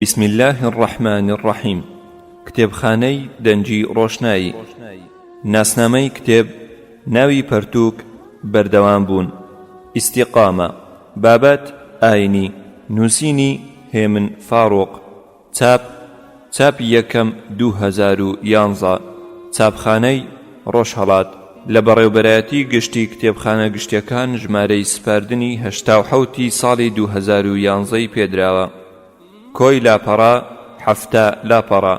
بسم الله الرحمن الرحيم. کتێبخانەی دەنجی ڕۆشنایی. ناسنامەی کتێب ناوی پەرتووک بەردەوام بوون. ئیستیقامە. بابەت ئاینی. نووسینی هێمن فاڕۆق. چاپی یەکەم 2011. چاپخانەی ڕۆژهەڵات. لە بەڕێوەبەرایەتی گشتی کتێبخانە گشتیەکان ژمارەی سپاردنی 87 ساڵی 2011 پێدراوە. کۆی لاپەڕا، حەفتە لاپەڕا.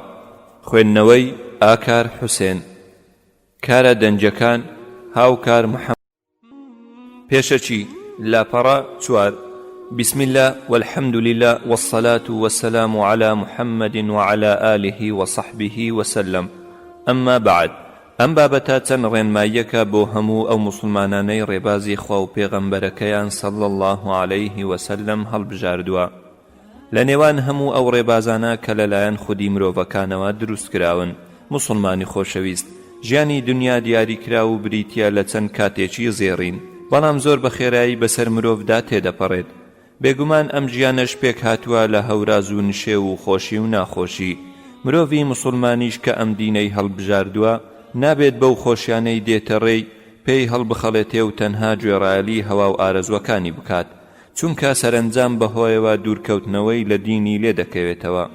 خوێندنەوەی ئاکار حوسێن. کارە دەنجەکان هاوکار محەممەد. پێشەچی لاپەڕا 4. بسم الله والحمد لله والصلاة والسلام على محمد وعلى آله وصحبه وسلم. أما بعد، ئەم بابەتە چەند ڕێنماییەکە بۆ هەموو ئەو موسڵمانانەی ڕێبازی خوا و پێغەمبەرەکەیان صلی الله عليه وسلم هەڵبژاردووە. لە نێوان هەموو ئەو ڕێبازانە کە لەلایەن خودی مرۆڤەکانەوە دروست کراون. موسڵمانی خۆشەویست، ژیانی دنیا دیاریکرا و بریتیە لە چەند کاتێکی زێڕین، بەڵام زۆر بە خێرایی بەسەر مرۆڤدا تێدەپەڕێت. بێگومان ئەم ژیانەش پێک هاتووە لە هەوراز و نشێ و خۆشی و ناخۆشی. مرۆڤی موسڵمانیش کە ئەم دینەی هەڵبژاردووە نابێت بەو خۆشیانەی دێتە ڕێی پێی هەڵبخەڵێتێ و تەنها گوێڕایەلی هەوا و ئارەزوەکانی بکات، چونکە سەرنجام بەهۆیەوە دوورکەوتنەوەی لە دینی لێ دەکەوێتەوە.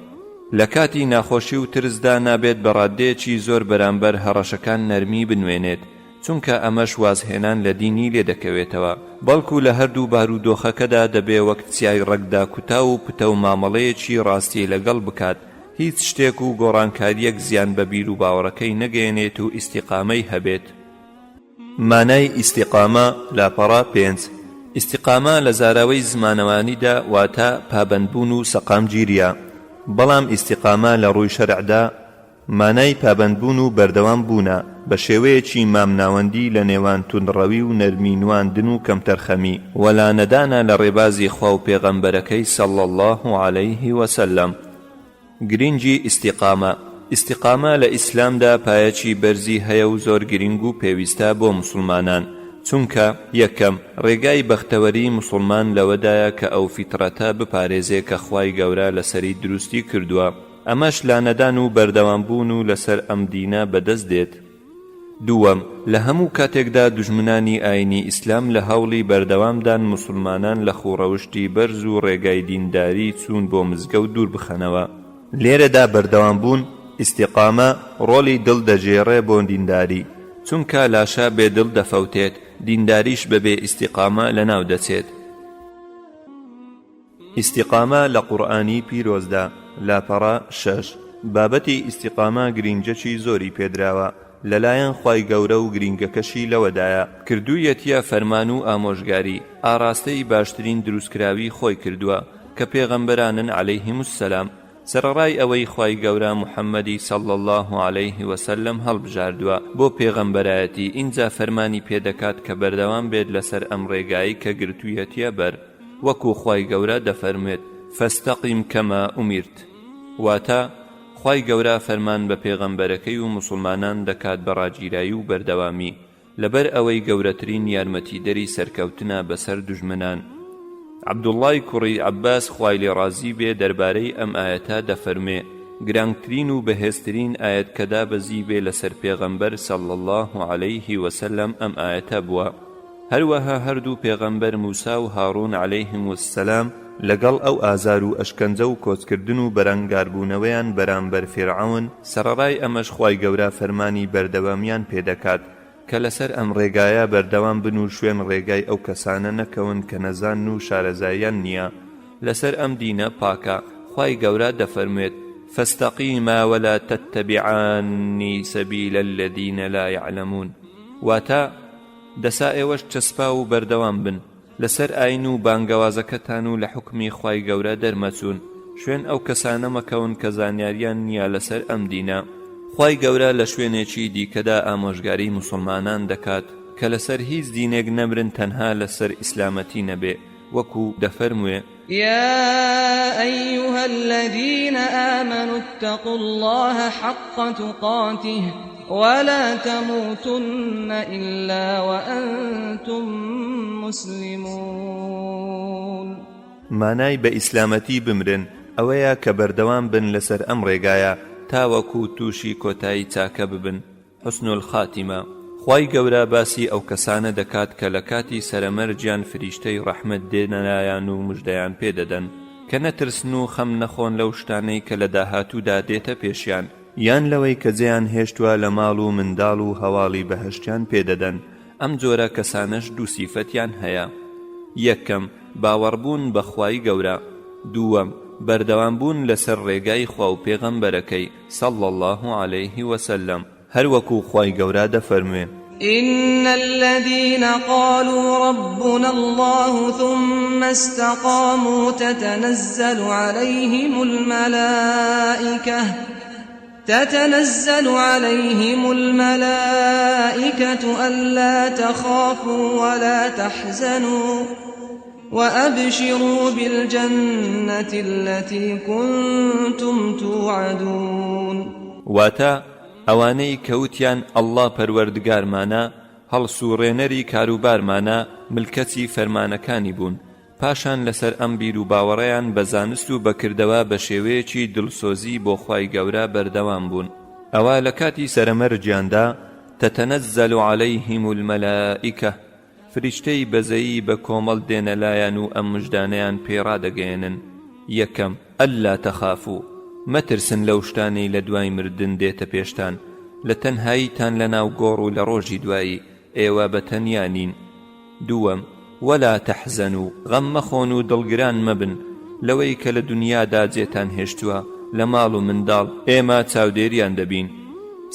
لە کاتی ناخۆشی و ترسدا نابێت بەڕادەیەکی زۆر بەرامبەر هەڕەشەکان نەرمی بنوێنێت، چونکە ئەمەش وازهێنان لە دینی لێ دەکەوێتەوە، بەڵکو لە هەردوو بارودۆخەکەدا دەبێ وەک چیای ڕەگدا کوتا و پتە و مامەڵەیەکی ڕاستی لەگەڵ بکات، هیچ شتێک و گۆڕانکاریەک زیان بە بیر و باوەڕەکەی نەگەێنێت و ئیستیقامەی هەبێت. مانای ئیستیقامە لاپەڕا 5. ئیستیقامە لە زاراوەی زمانەوانیدا واتە پابەندبوون و سەقامگیریە، بەڵام ئیستیقامە لە ڕووی شەرعدا مانای پابەندبوون و بەردەوام بوونە بە شێوەیەکی مامناوەندی لە نێوان توندڕەوی و نەرمی نواندن و کەمتەرخەمی وەلا نەدانە لە ڕێبازی خوا و پێغەمبەرەکەی صلی الله عليه وسلم. گرنگی ئیستیقامە. ئیستیقامە لە ئیسلامدا پایەکی بەرزی هەیە و زۆر گرنگ و پێویستە بۆ موسڵمانان، چونکە یەکەم ڕێگای بەختەوەری موسڵمان لەوەدایە کە ئەو فیترەتە بپارێزێ کە خوای گەورە لەسەری دروستی کردووە، ئەمەش لانەدان و بەردەوام بوون و لەسەر ئەم دینە بەدەست دێت. دووەم، لە هەموو کاتێکدا دوژمنانی ئاینی ئیسلام لە هەوڵی بەردەوامدان موسڵمانان لە خوڕەوشتی بەرز و ڕێگای دینداری چوون بۆ مزگەوت دوور بخەنەوە. لێرەدا بەردەوام بوون ئیستیقامە ڕۆڵی دڵ دەژێڕێ بۆ دینداری، چونکە لاشا بێدڵ دەفەوتێت، دینداریش بەبێ ئیستیقامە لەناو دەچێت. ئیستیقامە لە قورئانی پیرۆزدا لاپەڕا 6. بابەتی ئیستیقامە گرینگەکی زۆری پێدراوە لەلایەن خوای گەورە و گرینگەکەشی لەوەدایە کردوویەتیە فەرمان و ئامۆژگاری، ئاراستەی باشترین دروستکراوی خۆی کردووە کە پێغەمبەرانن عەلەیهیم السەلام، سەرەڕای ئەوەی خوای گەورە محەممەدی صلی الله عليه وسلم هەڵبژاردووە بۆ پێغەمبەرایەتی. ئینجا فەرمانی پێدەکات کە بەردەوام بێت لەسەر ئەم ڕێگایی کە گرتوویەتیە بەر، وەکو خوای گەورە دەفەرمێت فەستەقیم کەما ئومیرت، واتە خوای گەورە فەرمان بە پێغەمبەرەکەی و موسڵمانان دەکات بە ڕاگیرایی و بەردەوامی لەبەر ئەوەی گەورەترین یارمەتیدەری سەرکەوتنە بەسەر دوژمنان. عەبدوڵڵای کوڕی عەباس خوای لێ ڕازی بێ دەربارەی ئەم ئاەتە دەفەرمێ گرانگترین و بەهێزترین ئاەت کە دابەزی بێ لەسەر پێغەمبەر صلی الله عليه وسلم ئەم ئاەتە بووە. هەروەها هەردوو پێغەمبەر موسا و هاڕون عەلەیهیم السەلام لەگەڵ ئەو ئازار و ئەشکەنجە و کۆچکردن و بەرەنگاربوونەوەیان بەرامبەر فیرعەون، سەرەڕای ئەمەش خوای گەورە فەرمانی بەردەوامیان پێدەکات کە لەسەر ئەم ڕێگایە بەردەوام بن و شوێن ڕێگای ئەو کەسانە نەکەون کە نەزان و شارەزاییان نییە. لەسەر ئەم دینە پاکە خوای گەورە دەفەرمێت فەستەقیما وەلا تەتەبیعانی سەبیل الذین لا یعلمون، واتە دەسا ئێوەش چەسپا و بەردەوام بن لەسەر ئاین و بانگەوازەکەتان و لە حوکمی خوای گەورە دەرمەچوون، شوێن ئەو کەسانە مەکەون کە زانیاریان نییە لەسەر ئەم دینە. خوای گەورە لە شوێنێکی دیکەدا ئامۆژگاری موسڵمانان دەکات کە لەسەر هیچ دینێک نەمرن تەنها لەسەر ئیسلامەتی نەبێ، وەکو دەفەرموێ يا أيها الذين آمنوا اتقوا الله حق تقاته ولا تموتن إلا وأنتم مسلمون. مانای بە ئیسلامەتی بمرن ئەوەیە کە بەردەوام بن لەسەر ئەم ڕێگایە تاوەکو تووشی کۆتایی چاکە ببن. حسن الخاتیمە. خوای گەورە باسی ئەو کەسانە دەکات کە لە کاتی سەرەمەرجیان فریشتەی ڕەحمەت دێنەلایەن و مژدەیان پێدەدەن کە نەترسن و خەم نەخۆن لەو شتانەی کە لە داهاتوودا دێتە پێشیان، یان لەوەی کە جێیان هێشتووە لە ماڵ و منداڵ و هەواڵی بەهەشتیان پێدەدەن. ئەم جۆرە کەسانەش دوو سیفەتیان هەیە: یەکەم باوەڕبوون بە خوای گەورە، دووەم بەردەوامبوون لەسەر ڕێگای خوا و پێغەمبەرەکەی صلی الله عليه وسلم. هەر وەکو خوای گەورە دەفەرموێ: إن الذين قالوا ربنا الله ثم استقاموا تتنزل عليهم الملائكة ألا تخافوا ولا تحزنوا وأبشروا بالجنة التي كنتم توعدون. واتا ئەوانەی کەوتیان ئەڵڵا پەروەردگارمانە، هەڵسوڕێنەری کاروبارمانە، ملکەتی فەرمانەکانی بوون، پاشان لەسەر ئەم بیر و باوەڕەیان بە زانست و بەکردەوە بە شێوەیەکی دڵسۆزی بۆ خوای گەورە بەردەوام بوون. ئەوە لە کاتی سەرەمەرجیاندا تەتەنەزەل عەلەیهیم المەلائیکە، فریشتەی بەزەیی بە کۆمەڵ دێنەلایەن و ئەم مژدانەیان پێڕادەگەێنن. یەکەم ئەللا تەخافوو، مەترسن لەو شتانەی لە دوای مردن دێتە پێشتان، لە تەنهاییتان لە ناو گۆڕ و لە ڕۆژی دوایی ئێوە بە تەنیانین. دووەم وەلا تەحزەن، و غەم مەخۆن و دڵگران مەبن لەوەی کە لە دنیادا جێتان هێشتووە لە ماڵ و منداڵ، ئێمە چاودێریان دەبین.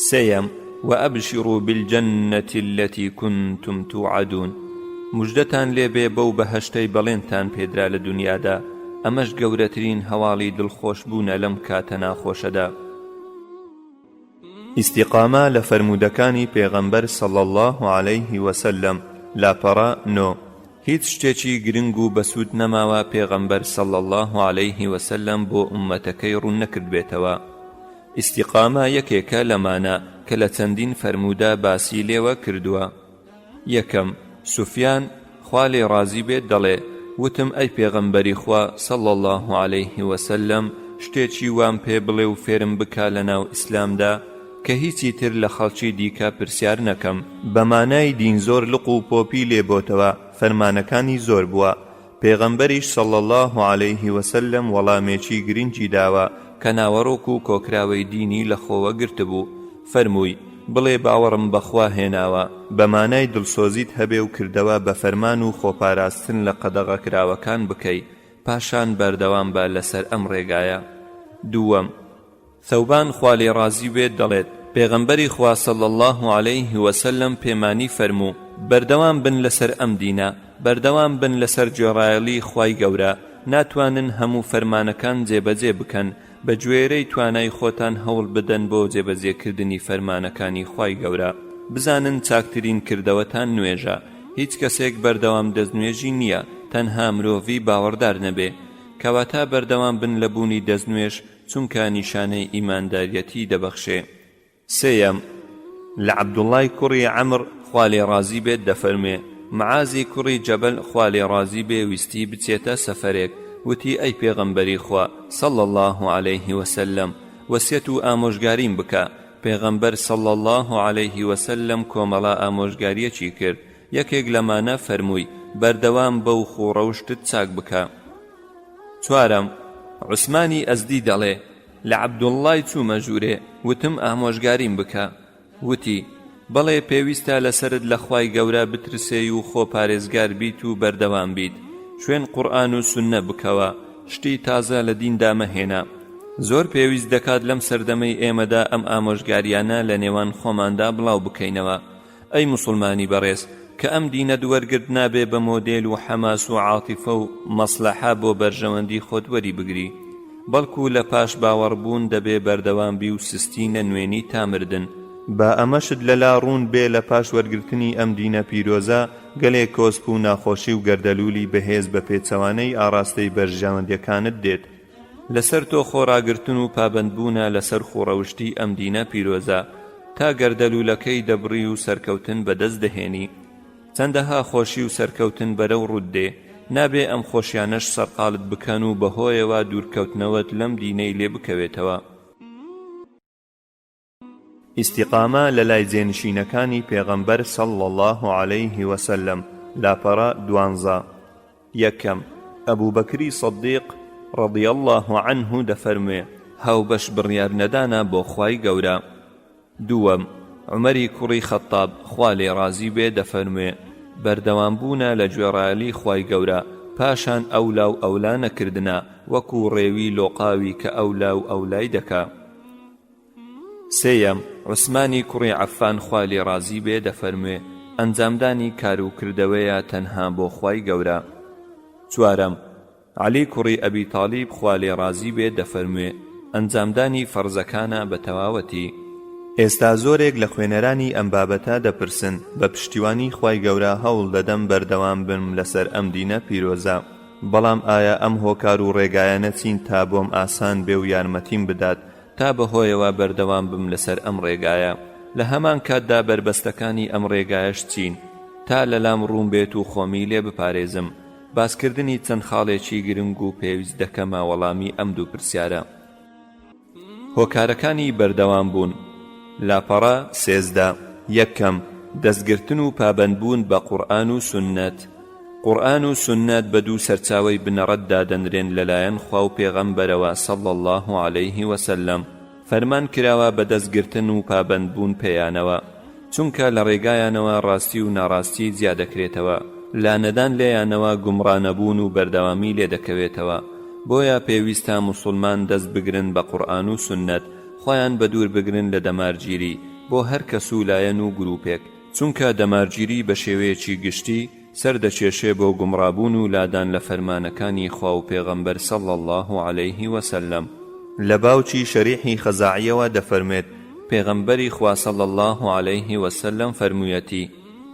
سێیەم وەئەبشروا بالجەنەة التي كنتم توعدون، مژدەتان لێبێ بەو بەهەشتەی بەڵێنتان پێدرا لە دنیادا، ئەمەش گەورەترین هەواڵی دڵخۆش بوونە لەم کاتە ناخۆشەدا. ئیستیقامە لە فەرمودەکانی پێغەمبەر صلی الله عليه وسلم. لاپەڕە نۆ، هیچ شتێکی گرنگ و بەسوود نەماوە پێغەمبەر صلی الله عليه وسلم بۆ ئومەتەکەی ڕوون نەکرد بێتەوە. ئیستیقامە یەکێکە لەمانە کە لە چەندین فەرموودە باسی لێوە کردووە. یەکەم سوفیان خوا لێ ڕازی بێت دەڵێ: وتم ئەی پێغەمبەری خوا صلی الله عليه وسلم، شتێکی وام پێ بڵێ و فێرم بکا لە ناو ئیسلامدا کە هیچی تر لە خەڵکی دیکە پرسیار نەکەم. بەمانای دین زۆر لق و پۆپی لێبۆتەوە، فەرمانەکانی زۆر بووە. پێغەمبەریش صلی الله عليه وسلم وەڵامێکی گرنگی داوە کە ناوەڕۆک و کۆکراوەی دینی لە خۆوە گرتبوو. فەرمووی: بڵێ باوەڕم بەخوا هێناوە، بەمانای دڵسۆزیت هەبێ و کردەوە بە فەرمان و خۆپاراستن لە قەدەغەکراوەکان بکەی، پاشان بەردەوام بە لەسەر ئەم ڕێگایە. دووەم ثەوبان خوا لێ ڕازی بێت دەڵێت: پێغەمبەری خوا صلی الله عليه وسلم پێمانی فەرموو: بەردەوام بن لەسەر ئەم دینە، بەردەوام بن لەسەر گوێڕایەڵی خوای گەورە، ناتوانن هەموو فەرمانەکان جێبەجێ بکەن، بە گوێرەی توانای خۆتان هەوڵ بدەن بۆ جێبەجێکردنی فەرمانەکانی خوای گەورە. بزانن چاکترین کردەوەتان نوێژە، هیچ کەسێک بەردەوام دەستنوێژی نییە، تەنها مرۆڤی باوەڕدار نەبێ. کەواتە بەردەوام بن لە بوونی دەستنوێژ، چونکە نیشانەی ئیمانداریەتی دەبەخشێ. سێیەم لە عەبدوڵڵای کوڕی عەمر خوا لێ ڕازی بێت دەفەرمێ: معازی کوڕی جەبەل خوا لێ ڕازی بێ ویستی بچێتە سەفەرێک، وتی: ئەی پێغەمبەری خوا صلی الله عليه وسلم، وەسیەت و ئامۆژگاریم بکە. پێغەمبەر صلی الله عليه وسلم کۆمەڵە ئامۆژگاریەکی کرد. یەکێک لەمانە فەرمووی: بەردەوام بەو خوڕەوشتت چاک بکە. چوارەم عوسمانی ئەزدی دەڵێ: لە عەبدوڵڵای چوومە ژوورێ، وتم ئامۆژگاریم بکە. وتی: بەڵێ پێویستە لەسرت لە خوای گەورە بترسێ و خۆ پارێزگار بیت و بەردەوام بیت، شوێن قورئان و سوننە بکەوە، شتی تازە لە دیندا مەهێنا. زۆر پێویست دەکات لەم سەردەمەی ئێمەدا ئەم ئامۆژگاریانە لە نێوان خۆماندا بڵاو بکەینەوە. ئەی موسڵمانی بەڕێز، کە ئەم دینە دووەرگرت نابێ بە مۆدێل و حەماس و عاتیفە و مەسلەحە بۆ بەرژەوەندی خۆت وەری بگری، بەڵکو لە پاش باوەڕبوون دەبێ بەردەوام بی و سستی نەنوێنی تا مردن. با ئەمەشت لەلا ڕوون بێ لە پاش وەرگرتنی ئەم دینە پیرۆزە گەلێک کۆسپ و ناخۆشی و گەردەلولی بەهێز بە پێچەوانەی ئاراستەی بەرژەوەندیەکانت دێت. لەسەر تۆ خۆڕاگرتن و پابەندبوونە لەسەر خوڕەوشتی ئەم دینە پیرۆزە تا گەردەلوولەکەی دەبڕی و سەرکەوتن بەدەست دەهێنی. چەندەها خۆشی و سەرکەوتن بەرەو ڕوودێ نابێ ئەم خۆشیانەش سەرقاڵت بکەن و بەهۆیەوە دوورکەوتنەوەت لەم دینەی لێ بکەوێتەوە. ئیستیقامە لە لای جێنشینەکانی پێغەمبەر صلی الله عليه وسلم. لاپەڕە 12. یەکەم، ئەبوو بەکری سەدیق ڕەضی الله عنه دەفەرموێ هاوبەش بڕیار نەدانە بۆ خوای گەورە. دووەم، عومەری کوڕی خەتاب خوا لێ ڕازی بێ دەفەرموێ بەردەوامبوونە لە گوێڕایەلی خوای گەورە پاشان ئەولا و ئەولا نەکردنە وەکو ڕێوی لۆقاوی کە ئەولا و ئەولای دەکا. سێیەم، عوسمانی کوڕی عەفان خوا لێ ڕازی بێ دەفەرموێ ئەنجامدانی کار و کردەوەیە تەنها بۆ خوای گەورە. چوارەم، عەلی کوڕی ئەبی تاڵیب خوا لێ ڕازی بێ دەفەرموێ ئەنجامدانی فەرزەکانە بە تەواوەتی. ئێستا زۆرێک لە خوێنەرانی ئەم بابەتە دەپرسن بە پشتیوانی خوای گەورە هەوڵ دەدەم بەردەوام بم لەسەر ئەم دینە پیرۆزە، بەڵام ئایا ئەم هۆکار و ڕێگایانە چین تا بۆم ئاسان بێ و یارمەتیم بدات تا بەهۆیەوە بەردەوام بم لەسەر ئەم ڕێگایە؟ لە هەمان کاتدا بربەستەکانی ئەم ڕێگایەش چین تا لەلام ڕوون بێت و خۆمی لێ بپارێزم؟ باسکردنی چەند خاڵێکی گرنگ و پێویست دەکەمە وەڵامی ئەم دوو پرسیارە. هۆکارەکانی بەردەوام بوون. لاپەڕە 13. یەکەم، دەستگرتن و پابەندبوون بە قورئان و سونەت. قورئان و سونەت بە دوو سەرچاوەی بنەڕەتدا دەنرێن لەلایەن خوا و پێغەمبەرەوە صلی الله عليه وسلم. فەرمان کراوە بە دەستگرتن و پابەندبوون پێیانەوە، چونکە لە ڕێگایانەوە ڕاستی و ناڕاستی زیادەکرێتەوە، لانەدان لێیانەوە گومڕانەبوون و بەردەوامی لێ دەکەوێتەوە. بۆیە پێویستە موسڵمان دەست بگرن بە قورئان و سونەت، خۆیان بە دوور بگرن لە دەمارگیری بۆ هەر کەس و لایەن و گروپێک، چونکە دەمارگیری بە شێوەیەکی گشتی سەردەکێشێ بۆ گومڕابوون و لادان لە فەرمانەکانی خوا و پێغەمبەر صلی الله عليه وسلم. لە باوکی شەریحی خەزاعیەوە دەفەرمێت پێغەمبەری خوا صلی الله عليه وسلم فەرموویەتی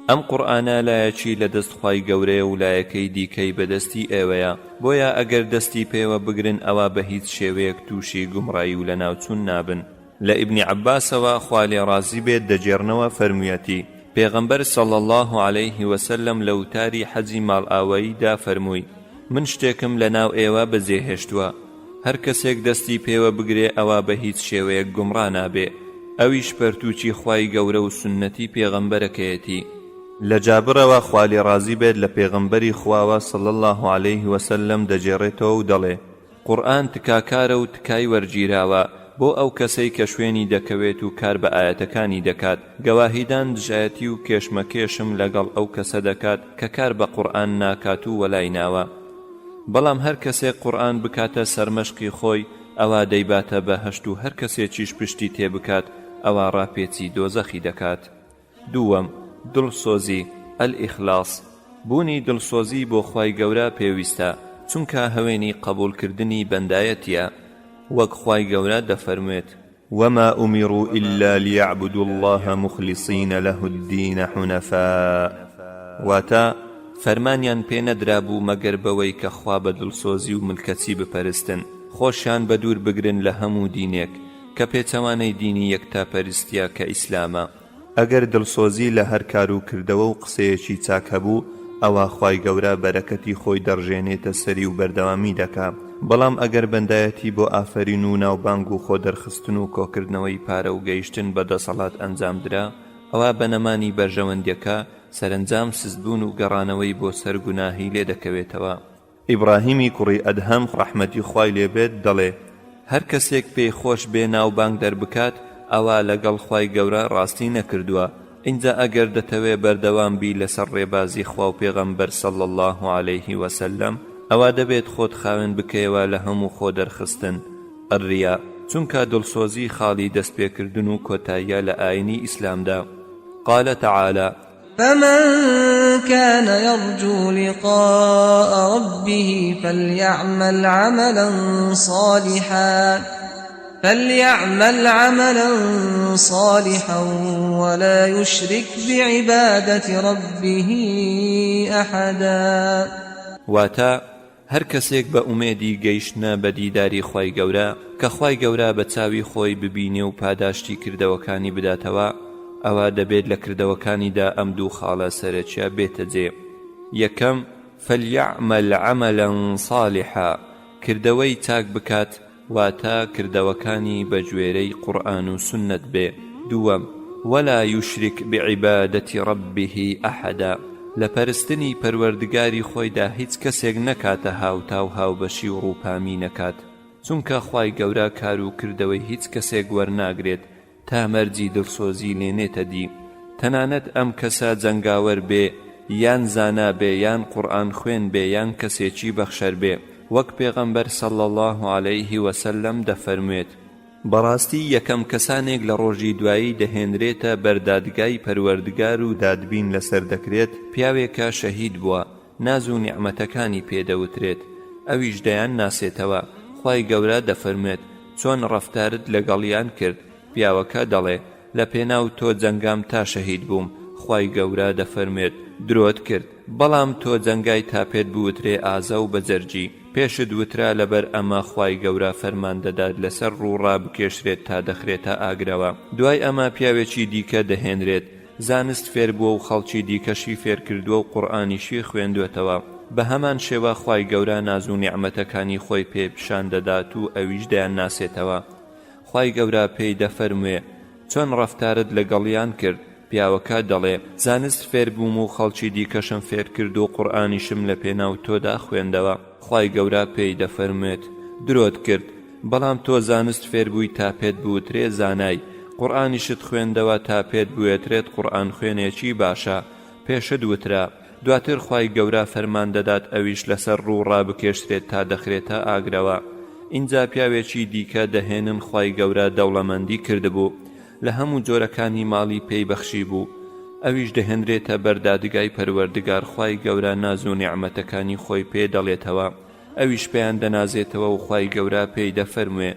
ئەم قورئانە لایەکی لە دەست خوای گەورەیە و لایەکەی دیکەی بەدەستی ئێوەیە، بۆیە ئەگەر دەستی پێوە بگرن ئەوە بە هیچ شێوەیەک تووشی گومڕایی و لە ناوچوون نابن. لە ئیبنی عەباسەوە خوا لێ ڕازی بێت دەجێڕنەوە فەرموویەتی پێغەمبەر صلی الله عليه وسلم لە وتاری حەجی ماڵئاواییدا فەرمووی من شتێکم لە ناو ئێوە بەجێهێشتووە، هەر کەسێک دەستی پێوە بگرێ ئەوە بە هیچ شێوەیەک گومڕا نابێ، ئەویش پەرتووچی خوای گەورە و سنەتی پێغەمبەرەکەیەتی. لە جابرەوە خوا لێ ڕازی بێت لە پێغەمبەری خواوە صلی الله عليه وسلم دەجێڕێتەوە و دەڵێ قورئان تکاکارە و تکای وەرگیراوە بۆ ئەو کەسەی کە شوێنی دەکەوێت و کار بە ئاەتەکانی دەکات، گەواهیدان دژایەتی و کێشمەکێشم لەگەڵ ئەو کەسە دەکات کە کار بە قورئان ناکات و وەلای ناوە. بەڵام هەر کەسێک قورئان بکاتە سەرمەشقی خۆی ئەوە دەیباتە بەهەشت و هەر کەسێکیش پشتی تێبکات ئەوە ڕاپێچی دۆزەخی دەکات. دووەم، دڵسۆزی ئەلئیخلاص. بوونی دڵسۆزی بۆ خوای گەورە پێویستە، چونکە هەوێنی قبولکردنی بەندایەتیە، وەک خوای گەورە دەفەرموێت وما أمروا إلا ليعبدوا الله مخلصين له الدين حنفاء. واتا فەرمانیان پێ نەدرابوو مەگەر بەوەی کە خوا بە دڵسۆزی و ملکەچی بپەرستن، خۆشیان بە دوور بگرن لە هەموو دینێک کە پێچەوانەی دینی یەکتاپەرستیە کە ئیسلامە. ئەگەر دڵسۆزی لە هەر کار و کردەوە و قسەیەکی چاک هەبوو ئەوە خوای گەورە بەرەکەتی خۆی دەڕژێنێتە سەری و بەردەوامی دەکا. بەڵام ئەگەر بەندایەتی بۆ ئافرین و ناوبانگ و خۆدەرخستن و کۆکردنەوەی پارە و گەیشتن بە دەسەڵات ئەنجامدرا، ئەوە بەنەمانی بەرژەوەندیەکە سەرنجام سزبوون و گەڕانەوەی بۆ سەر گوناهی لێ دەکەوێتەوە. ئیبراهیمی کوڕی ئەدهەم ڕەحمەتی خوای لێبێت دەڵێ هەر کەسێک پێی خۆش بێ ناوبانگ دەربکات ئەوە لەگەڵ خوای گەورە ڕاستی نەکردووە. اینجا ئەگەر دەتەوێ بەردەوام بی لەسەر ڕێبازی خوا و پێغەمبەر صلی الله عليه وسلم، ئەوە دەبێت خۆت خاوێن بکەیەوە لە هەموو خۆ دەرخستن. ئەڕیا، چونکە دڵسۆزی خاڵی دەستپێکردن و کۆتاییە لە ئاینی ئیسلامدا. قال تعالى فمن كان يرجو لقاء ربه فليعمل عملا صالحا ولا يشرك بعبادة ربه أحدا. واتا هەر کەسێک بە ئومێدی گەیشتنە بە دیداری خوای گەورە کە خوای گەورە بە چاوی خۆی ببینێ و پاداشتی کردەوەکانی بداتەوە، ئەوە دەبێت لە کردەوەکانیدا ئەم دوو خاڵە سەرەکیە بێتە جێ. یەکەم، فليعمل عملا صالحا کردەوەی چاک بکات واتە کردەوەکانی بەگوێرەی قورئان و سنت بێ. دووەم ولا يشرك بعبادة ربه أحدا لە پەرستنی پەروەردگاری خۆیدا هیچ کەسێک نەکاتە هاوتاو هاوبەشی و ڕووپامی نەکات، چونکە خوای گەورە کار و کردەوەی هیچ کەسێک وەرناگرێت تا مەرجی دڵسۆزی لێنێتە دی. تەنانەت ئەم کەسە جەنگاوەر بێ یان زانا بێ یان قورئان خوێن بێ یان کەسێکی بەخشەر بێ، وەک پێغەمبەر صلی الله عليه وسلم دەفەرموێت بەڕاستی یەکەم کەسانێک لە ڕۆژی دوایی دەهێنرێتە بەردادگای پەروەردگار و دادبین لەسەر دەکرێت پیاوێکە شەهید بووە، ناز و نیعمەتەکانی پێدەوترێت، ئەویش دەیان ناسێتەوە. خوای گەورە دەفەرمێت چۆن ڕەفتارت لەگەڵیان کرد؟ پیاوەکە دەڵێ لە پێناو تۆ جەنگام تا شەهید بووم. خوای گەورە دەفەرمێت درۆت کرد، بەڵام تۆ جەنگای تا پێت بوترێ ئازە و بەجەرجی، پێشت وترا لەبەر ئەمە خوای گەورە فەرمان دەدات لەسەر ڕووڕا بکێشرێت تا دەخرێتە ئاگرەوە. دوای ئەمە پیاوێکی دیکە دەهێنرێت، زانست فێر بووە و خەڵکی دیکەشی فێر کردووە و قورئانیشی خوێندوێتەوە. بە هەمان شێوە خوای گەورە ناز و نیعمەتەکانی خۆی پێ پیشان دەدات و ئەویش دەیان ناسێتەوە. خوای گەورە پێی دەفەرموێ چۆن ڕەفتارت لەگەڵیان کرد؟ پیاوەکە دەڵێ زانست فێر بووم و خەڵکی دیکەشم فێر کرد و قورئانیشم لە پێناو تۆدا خوێندەوە. خوای گەورە پێی دەفەرمێت درۆت کرد، بەڵام تۆ زانست فێر بووی تا پێت بوترێ زانای، قورئانیشت خوێندەوە تا پێت بوێترێت قورئان خوێنێکی باشە، پێشت وترا. دواتر خوای گەورە فەرمان دەدات ئەویش لەسەر ڕوو ڕابکێشرێت تا دەخرێتە ئاگرەوە. اینجا پیاوێکی دیکە دەهێنن خوای گەورە دەوڵەمەندی کردبوو، لە هەموو جۆرەکانی ماڵی پێی بەخشی بوو، ئەویش دەهێنرێتە بەردادگای پەروەردگار. خوای گەورە ناز و نیعمەتەکانی خۆی پێ دەڵێتەوە، ئەویش پێیان دەنازێتەوە و خوای گەورە پێی دەفەرموێ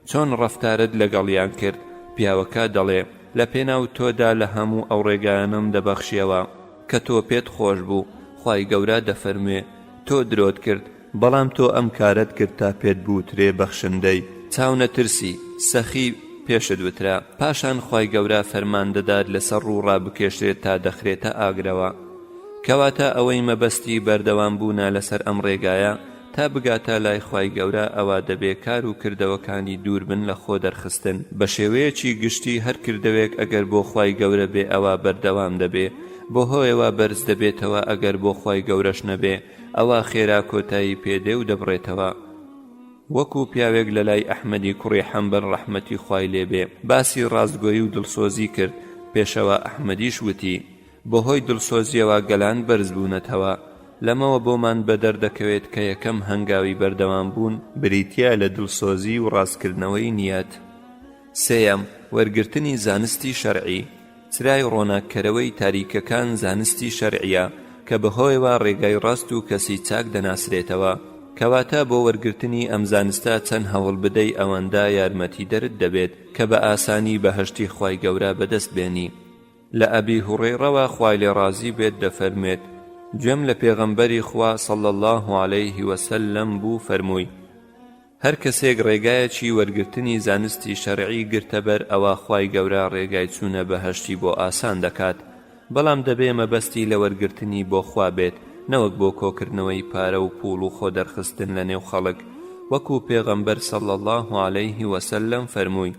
چۆن ڕەفتارت لەگەڵیان کرد؟ پیاوەکە دەڵێ لە پێناو تۆدا لە هەموو ئەو ڕێگایانم دەبەخشیەوە کە تۆ پێت خۆش بوو. خوای گەورە دەفەرموێ تۆ درۆت کرد، بەڵام تۆ ئەم کارت کرد تا پێت بوترێ بەخشندەی، چاو نەترسی، سەخی پێشت وترا. پاشان خوای گەورە فەرمان دەدات لەسەر ڕوو ڕابکێشرێت تا دەخرێتە ئاگرەوە. کەواتە ئەوەی مەبەستی بەردەوام بوونە لەسەر ئەم ڕێگایە تا بگاتە لای خوای گەورە ئەوە دەبێ کار و کردەوەکانی دوور بن لە خۆ دەرخستن. بە شێوەیەکی گشتی هەر کردەوێک ئەگەر بۆ خوای گەورە بێ ئەوە بەردەوام دەبێ، بۆ هۆیەوە بەرز دەبێتەوە، ئەگەر بۆ خوای گەورەش نەبێ ئەوە خێرا کۆتایی پێدێ و دەبڕێتەوە. وەکو پیاوێک لە لای ئەحمەدی کوڕی حەنبەل ڕەحمەتی خوای لێبێ باسی ڕاستگۆیی و دڵسۆزی کرد. پێشەوە ئەحمەدیش وتی بەهۆی دڵسۆزیەوە گەلان بەرز بوونەتەوە. لەمەوە بۆمان بەدەردەکەوێت کە یەکەم هەنگاوی بەردەوام بوون بریتیا لە دڵسۆزی و ڕاستکردنەوەی نیەت. سێیەم وەرگرتنی زانستی شەرعی. چرای ڕۆناککەرەوەی تاریکەکان زانستی شەرعیە کە بەهۆیەوە ڕێگای ڕاست و کەسی چاک دەناسرێتەوە، کەواتە بۆ وەرگرتنی ئەم زانستە چەند هەوڵ بدەی ئەوەندە یارمەتی دەرت دەبێت کە بە ئاسانی بەهەشتی خوای گەورە بەدەست بێنی. لە ئەبی هوڕەیڕەوە خوای لێ ڕازی بێت دەفەرمێت گوێم لە پێغەمبەری خوا صلی الله عليه وسلم بوو فەرمووی هەر کەسێک ڕێگایەکی وەرگرتنی زانستی شەرعی گرتەبەر ئەوە خوای گەورە ڕێگای چوونە بەهەشتی بۆ ئاسان دەکات، بەڵام دەبێ مەبەستی لە وەرگرتنی بۆ خوا بێت، نەوەک بۆ کۆکردنەوەی پارە و پوڵ و خۆ دەرخستن لە نێو خەڵک. وەکو پێغەمبەر صلی الله عليه وسلم فەرمووی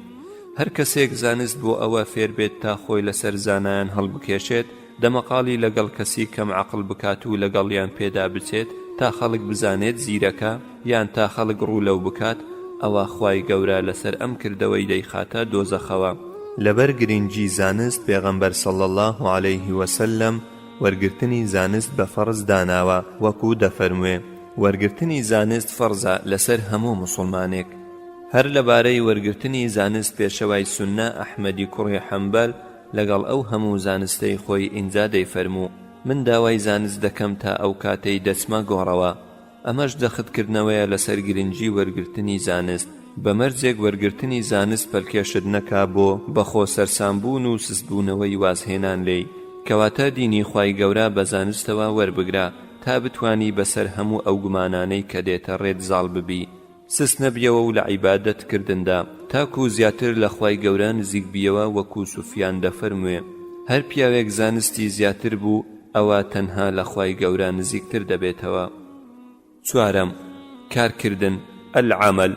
هەر کەسێک زانست بۆ ئەوە فێر بێت تا خۆی لەسەر زانایان هەڵبکێشێت، دەمەقاڵی لەگەڵ کەسی کەم عەقڵ بکات و لەگەڵیان پێدا بچێت تا خەڵک بزانێت زیرەکە یان تا خەڵک ڕوولەو بکات، ئەوە خوای گەورە لەسەر ئەم کردەوەی دەیخاتە دۆزەخەوە. لەبەر گرنگی زانست پێغەمبەر صلی الله عليه وسلم وەرگرتنی زانست بە فەرز داناوە، وەکو دەفەرموێ وەرگرتنی زانست فەرزە لەسەر هەموو موسڵمانێک. هەر لەبارەی وەرگرتنی زانست پێشەوای سوننە ئەحمەدی کوڕی حەنبەل لەگەڵ ئەو هەموو زانستەی خۆی ئینجا دەیفەرموو من داوای زانست دەکەم تا ئەو کاتەی دەچمە گۆڕەوە. ئەمەش دەختکردنەوەیە لەسەر گرنگی وەرگرتنی زانست. بەمەرجێک وەرگرتنی زانست پەلکێشت نەکا بۆ بەخۆ سەرسامبوون و سستبوونەوەی وازهێنان لێی، کەواتە دینی خوای گەورە بە زانستەوە وەربگرا تا بتوانی بەسەر هەموو ئەو گومانانەی کە دێتە ڕێت زاڵ ببی، سست نەبیەوە و لە عیبادەت کردندا تاکو زیاتر لە خوای گەورە نزیک بیەوە. وەکو سوفیان دەفەرموێ هەر پیاوێک زانستی زیاتر بوو ئەوە تەنها لە خوای گەورە نزیکتر دەبێتەوە. چوارەم، کارکردن، العەمەل.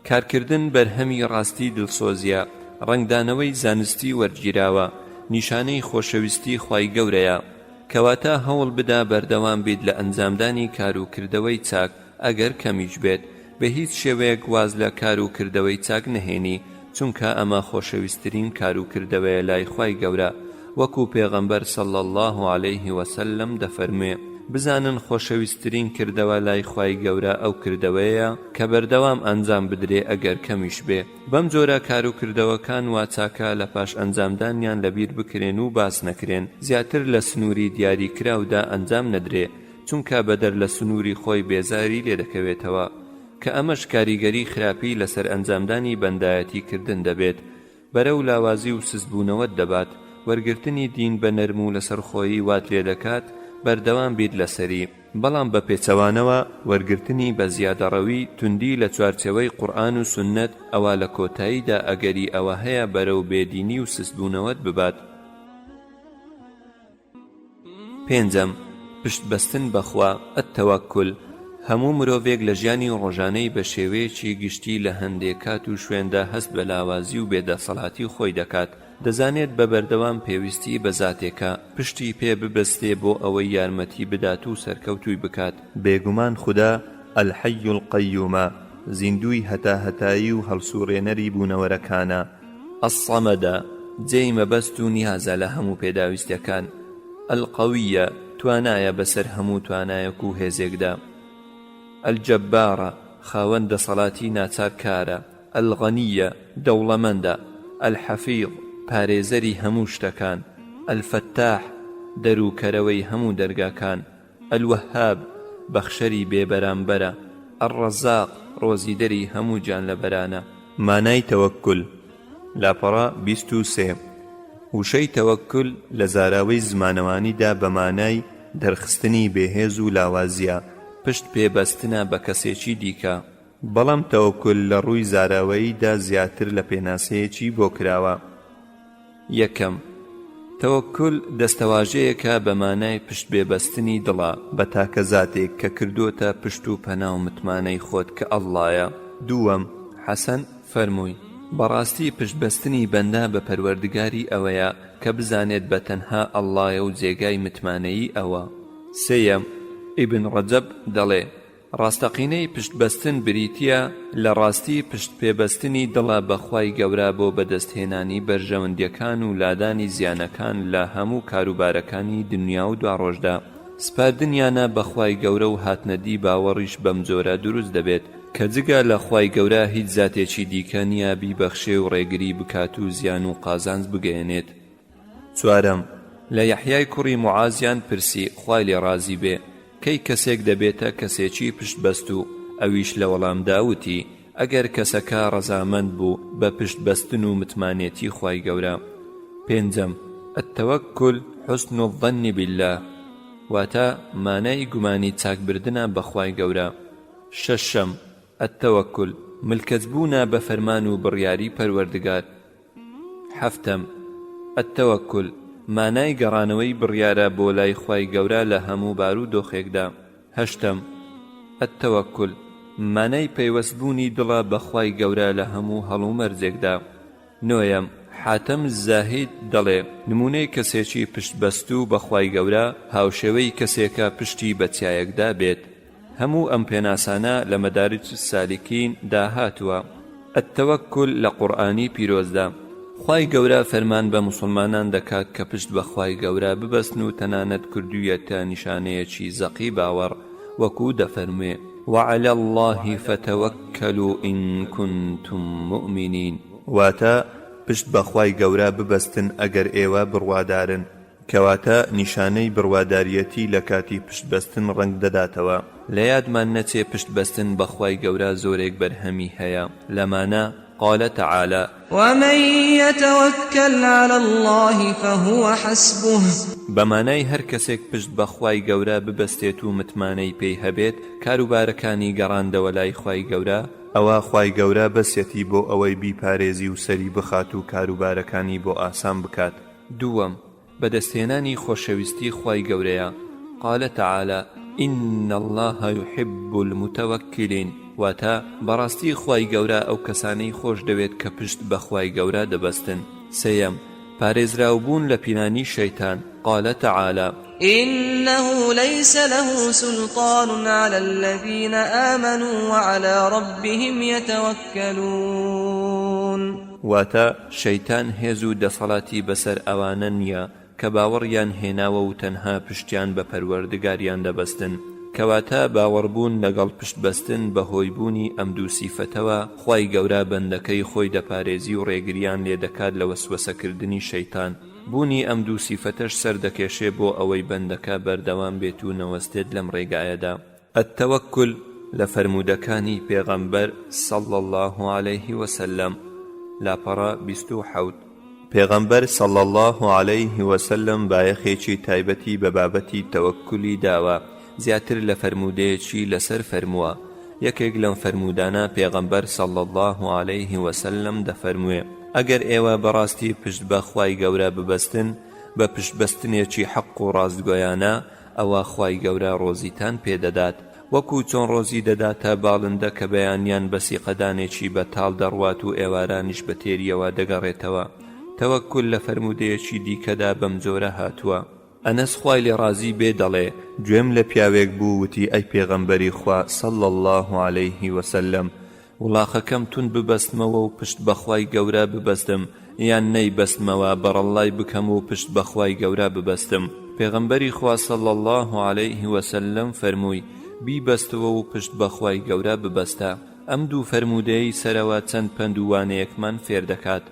کارکردن بەرهەمی ڕاستی دڵسۆزیە، ڕەنگدانەوەی زانستی وەرگیراوە، نیشانەی خۆشەویستی خوای گەورەیە، کەواتە هەوڵ بدا بەردەوام بیت لە ئەنجامدانی کار و کردەوەی چاک ئەگەر کەمیش بێت، بە هیچ شێوەیەک واز لە کار و کردەوەی چاک نهێنی، چونکە ئەمە خۆشەویستترین کار و کردەوەیە لای خوای گەورە، وەکو پێغەمبەر صلی الله عليه وسلم دەفەرموێ: بزانن خۆشەویستترین کردەوە لای خوای گەورە ئەو کردەوەیە کە بەردەوام ئەنجام بدرێ ئەگەر کەمیش بێ. بەم جۆرە کار و کردەوەکان وا چاکە لە پاش ئەنجامدانیان لەبیر بکرێن و باس نەکرێن، زیاتر لە سنووری دیاریکراودا ئەنجام نەدرێ، چونکە بەدەر لە سنووری خۆی بێزاری لێ دەکەوێتەوە، کە ئەمەش کاریگەری خراپی لەسەر ئەنجامدانی بەندایەتی کردن دەبێت، بەرەو لاوازی و سزبوونەوەت دەبات. وەرگرتنی دین بە نەرم و لەسەرخۆیی وات لێ دەکات بەردەوام بیت لەسەری، بەڵام بە پێچەوانەوە وەرگرتنی بە زیادەڕەوی توندی لە چوارچێوەی قورئان و سوننەت ئەوە لە کۆتاییدا ئەگەری ئەوە هەیە بەرەو بێدینی و سزبوونەوەت ببات. پێنجەم، پشتبەستن بەخوا، التەوەکل. هەموو مرۆڤێک لە ژیانی ڕۆژانەی بە شێوەیەکی گشتی لە هەندێک کات و شوێندا هەست بە لاوازی و بێدەسەڵاتی خۆی دەکات، دەزانێت بە بەردەوام پێویستی بە زاتێکە پشتی پێ ببەستێ بۆ ئەوەی یارمەتی بدات و سەرکەوتوی بکات. بێگومان خوددا الحەی القەیومە، زیندوی هەتاهەتایی و هەڵسوڕێنەری بوونەوەرەکانە. الصەمەدە، جێی مەبەست و نیازە لە هەموو پێداویستیەکان. القەویە، توانایە بەسەر هەموو توانایەک و هێزێکدا. الجەبارە، خاوەن دەسەڵاتی ناچارکارە. الغەنیە، دەوڵەمەندە. الحەفیظ، پارێزەری هەموو شتەکان. الفتاح، دەروکەرەوەی هەموو دەرگاکان. الوهاب، بەخشەری بێبەرامبەرە. الڕەزاق، ڕۆزیدەری هەموو گیانلەبەرانە. مانای تەوەکل، لاپەڕە 23. وشەی تەوەکل لە زاراوەی زمانەوانیدا بە مانای دەرخستنی بێهێز و لاوازیە، پشت پێبەستنە بە کەسێکی دیکە. بەڵام تەوەکل لە ڕووی زاراوەییدا زیاتر لە پێناسەیەکی بۆ کراوە. یەکەم، تەوەکل دەستەواژەیەکە بە مانای پشت بێبەستنی دڵە بە تاکە زاتێک کە کردوتە پشت و پەنا و متمانەی خۆت کە ئەڵڵایە. دووەم، حەسەن فەرمووی: بەڕاستی پشتبەستنی بەندە بە پەروەردگاری ئەوەیە کە بزانێت بە تەنها ئەڵڵایە و جێگای متمانەیی ئەوە. سێیەم، ئیبن ڕەجەب دەڵێ: ڕاستەقینەی پشتبەستن بریتیە لە ڕاستی پشت پێبەستنی دڵە بەخوای گەورە بۆ بەدەستهێنانی بەرژەوەندیەکان و لادانی زیانەکان لە هەموو کاروبارەکانی دنیا و دواڕۆژدا. سپاردنیانە بەخوای گەورە و هاتنەدی باوەڕیش بەم جۆرە دروست دەبێت کە جگە لە خوای گەورە هیچ زاتێکی دیکە نییە بیبەخشێ و ڕێگری بکات و زیان و قازانج بگەێنێت. چوارەم، لە یەحیای کوڕی موعازیان پرسی، خوای لێ ڕازی بێ، کەی کەسێک دەبێتە کەسێکی پشتبەست و ئەویش لە وەڵامدا وتی: ئەگەر کەسەکە ڕەزامەند بوو بە پشتبەستن و متمانێتی خوای گەورە. پێنجەم، التەوەکل حوسن الظەن بالله، واتە مانای گومانی چاکبردنە بەخوای گەورە. شەشەم، التەوەکل ملکەتبوونە بە فەرمان و بڕیاری پەروەردگار. هەفتەم، التەوەکل مانای گەڕانەوەی بڕیارە بۆ لای خوای گەورە لە هەموو بار و دۆخێکدا. هەشتەم، التەوەکل مانای پەیوەستبوونی دڵە بەخوای گەورە لە هەموو هەڵو مەرجێکدا. نۆیەم، حاتەم زاهید دەڵێ: نمونەی کەسێکی پشتبەست و بەخوای گەورە هاوشێوەی کەسێکە پشتی بە چایەکدا بێت. هەموو ئەم پێناسانە لە مەدارج السالکین داهاتووە. التەوەکل لە قورئانی پیرۆزدا خوای گەورە فەرمان بە موسڵمانان دەکات کە پشت بە خوای گەورە ببەستن و تەنانەت کردوویەتە نیشانەیەکی زەقی باوەڕ، وەکو دەفەرموێ: وعلى الله فتوكلوا إن كنتم مؤمنين. واتە پشت بە خوای گەورە ببەستن ئەگەر ئێوە بڕوادارن، کەواتە نیشانەی بڕواداریەتی لە کاتی پشتبەستن ڕەنگ دەداتەوە. لە یادمان نەچێ پشتبەستن بە خوای گەورە زۆرێک بەرهەمی هەیە. لەمانە قال تعالى: ومن يتوكل على الله فهو حسبه. بمانای هەر کەسێک پشت بە خوای گەورە ببەستێت و متمانەی پێی هەبێت کاروبارەکانی گەڕاندەوە لای خوای گەورە، ئەوە خوای گەورە بەسێتی بۆ ئەوەی بیپارێزی و سەری بخات و کاروبارەکانی بۆ ئاسان بکات. دووەم، بەدەستهێنانی خۆشەویستی خوای گەورەیە. قال تعالى إن الله يحب المتوكلين واتا بەڕاستی خوای گەورە ئەو کەسانەی خۆش دەوێت کە پشت بە خوای گەورە دەبەستن. سێیەم پارێزراوبوون لە پینانی شەیتان. قال تعالى إنه ليس له سلطان على الذين آمنوا وعلى ربهم يتوكلون واتا شەیتان هێز و دەسەڵاتی بەسەر ئەوانە نییە کە باوەڕیان هێناوە و تەنها پشتیان بە پەروەردگاریان دەبەستن. کەواتە باوەڕبوون لەگەڵ پشت بەستن بەهۆی بوونی ئەم دوو سیفەتەوە خوای گەورە بەندەکەی خۆی دەپارێزی و ڕێگریان لێ دەکات لە وەسوەسەکردنی شەیتان. بوونی ئەم دوو سیفەتەش سەردەکێشێ بۆ ئەوەی بەندەکە بەردەوام بێت و نەوەستێت لەم ڕێگایەدا. التەوەکل لە فەرموودەکانی پێغەمبەر صلی الله عليه وسلم لاپەڕە 27. پێغەمبەر صلی الله عليه وسلم بایەخێکی تایبەتی بە بابەتی تەوەکولی داوە زیاتر لە فەرموودەیەکی لەسەر فەرمووە. یەکێک لەم فەرمودانە پێغەمبەر صلی الله عليه وسلم دەفەرموێ ئەگەر ئێوە بەڕاستی پشت بە خوای گەورە ببەستن بە پشت بەستنێکی حەق و ڕاستگۆیانە ئەوە خوای گەورە ڕۆزیتان پێدەدات وەکو چۆن ڕۆزی دەداتە باڵندە کە بەیانیان بەسی قەدانێکی بەتاڵ دەڕوات و ئێوارانیش بە تێریەوە دەگەڕێتەوە. تەوەکل لە فەرمودەیەکی دیکەدا بەم جۆرە هاتووە. ئەنەس خوای لێ ڕازی بێ دەڵێ گوێم لە پیاوێک بوو وتی ئەی پێغەمبەری خوا صلی الله عليه وسلم وڵاخەکەم تون ببەستمەوە و پشت بەخوای گەورە ببەستم یان نەی بەستمەوە بەڕەڵای بکەم و پشت بەخوای گەورە ببەستم. پێغەمبەری خوا صلی الله عليه وسلم فەرمووی بیبەستەوە و پشت بەخوای گەورە ببەستە. ئەم دوو فەرمودەی سەرەوە چەند پندووانەیەکمان فێر دەکات.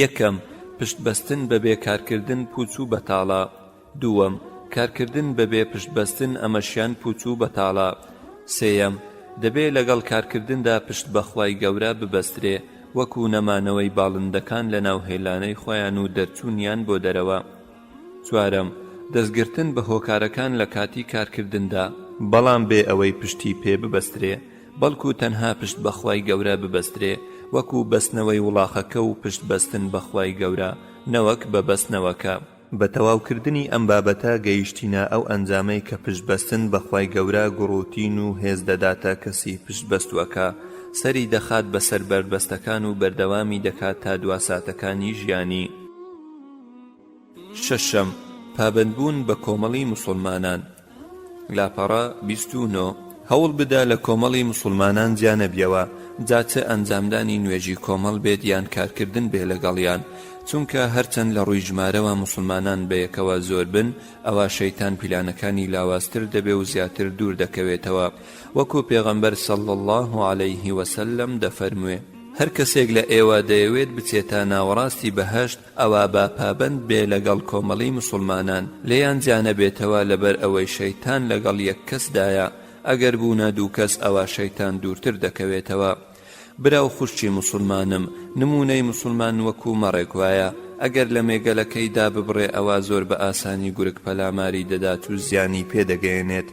یەکەم پشت بەستن بەبێ کارکردن پوچ و بەتاڵە. دووەم کارکردن بەبێ پشت بەستن ئەمەشیان پوچ و بەتاڵە. سێیەم دەبێ لەگەڵ کارکردندا پشت بەخوای گەورە ببەسترێ وەکو نەمانەوەی باڵندەکان لە ناو هێلانەی خۆیان و دەرچوونیان بۆ دەرەوە. چوارەم دەستگرتن بە هۆکارەکان لە کاتی کارکردندا بەڵام بێ ئەوەی پشتی پێ ببەسترێ بەڵکو تەنها پشت بەخوای گەورە ببەسترێ وەکو بەستنەوەی وڵاخەکە و پشت بەستن بەخوای گەورە نەوەک بە بەستنەوەکە. بە تەواوکردنی ئەم بابەتە گەیشتینە ئەو ئەنجامەی کە پشت بەستن بەخوای گەورە گوڕوتین و هێز دەداتە کەسی پشت بەستووەکە سەری دەخات بەسەر بەربەستەکان و بەردەوامی دەکات تا دواساتەکانی ژیانی. شەشەم پابەندبوون بە کۆمەڵی موسڵمانان. لاپەڕە 29 هەوڵ بدا لە کۆمەڵی موسڵمانان جیانەبیەوە جاچە ئەنجامدانی نوێژی کۆمەڵ بێت یان کارکردن بێ لەگەڵیان چونکە هەرچەند لە ڕووی ژمارەوە موسڵمانان بەیەکەوە زۆر بن ئەوە شەیتان پیلانەکانی لاواستر دەبێ و زیاتر دوور دەکەوێتەوە وەکو پێغەمبەر صلی الله عليه وسلم دەفەرموێ هەر کەسێک لە ئێوە دەیەوێت بچێتە ناوەڕاستی بەهەشت ئەوە با پابەند بێ لەگەڵ کۆمەڵی موسڵمانان لێیان جیانە بێتەوە لەبەر ئەوەی شەیتان لەگەڵ یەک کەسدایە ئەگەر بوونە دوو کەس ئەوە شەیتان دوورتر دەکەوێتەوە. براو خوشتی مسلمانم نمونەی مسلمان وەکو مەڕێک وایە ئەگەر لە مێگەلەکەیدا ببڕێ ئەوە زۆر بە ئاسانی گورگ پەلاماری دەدات و زیانی پێدەگەێنێت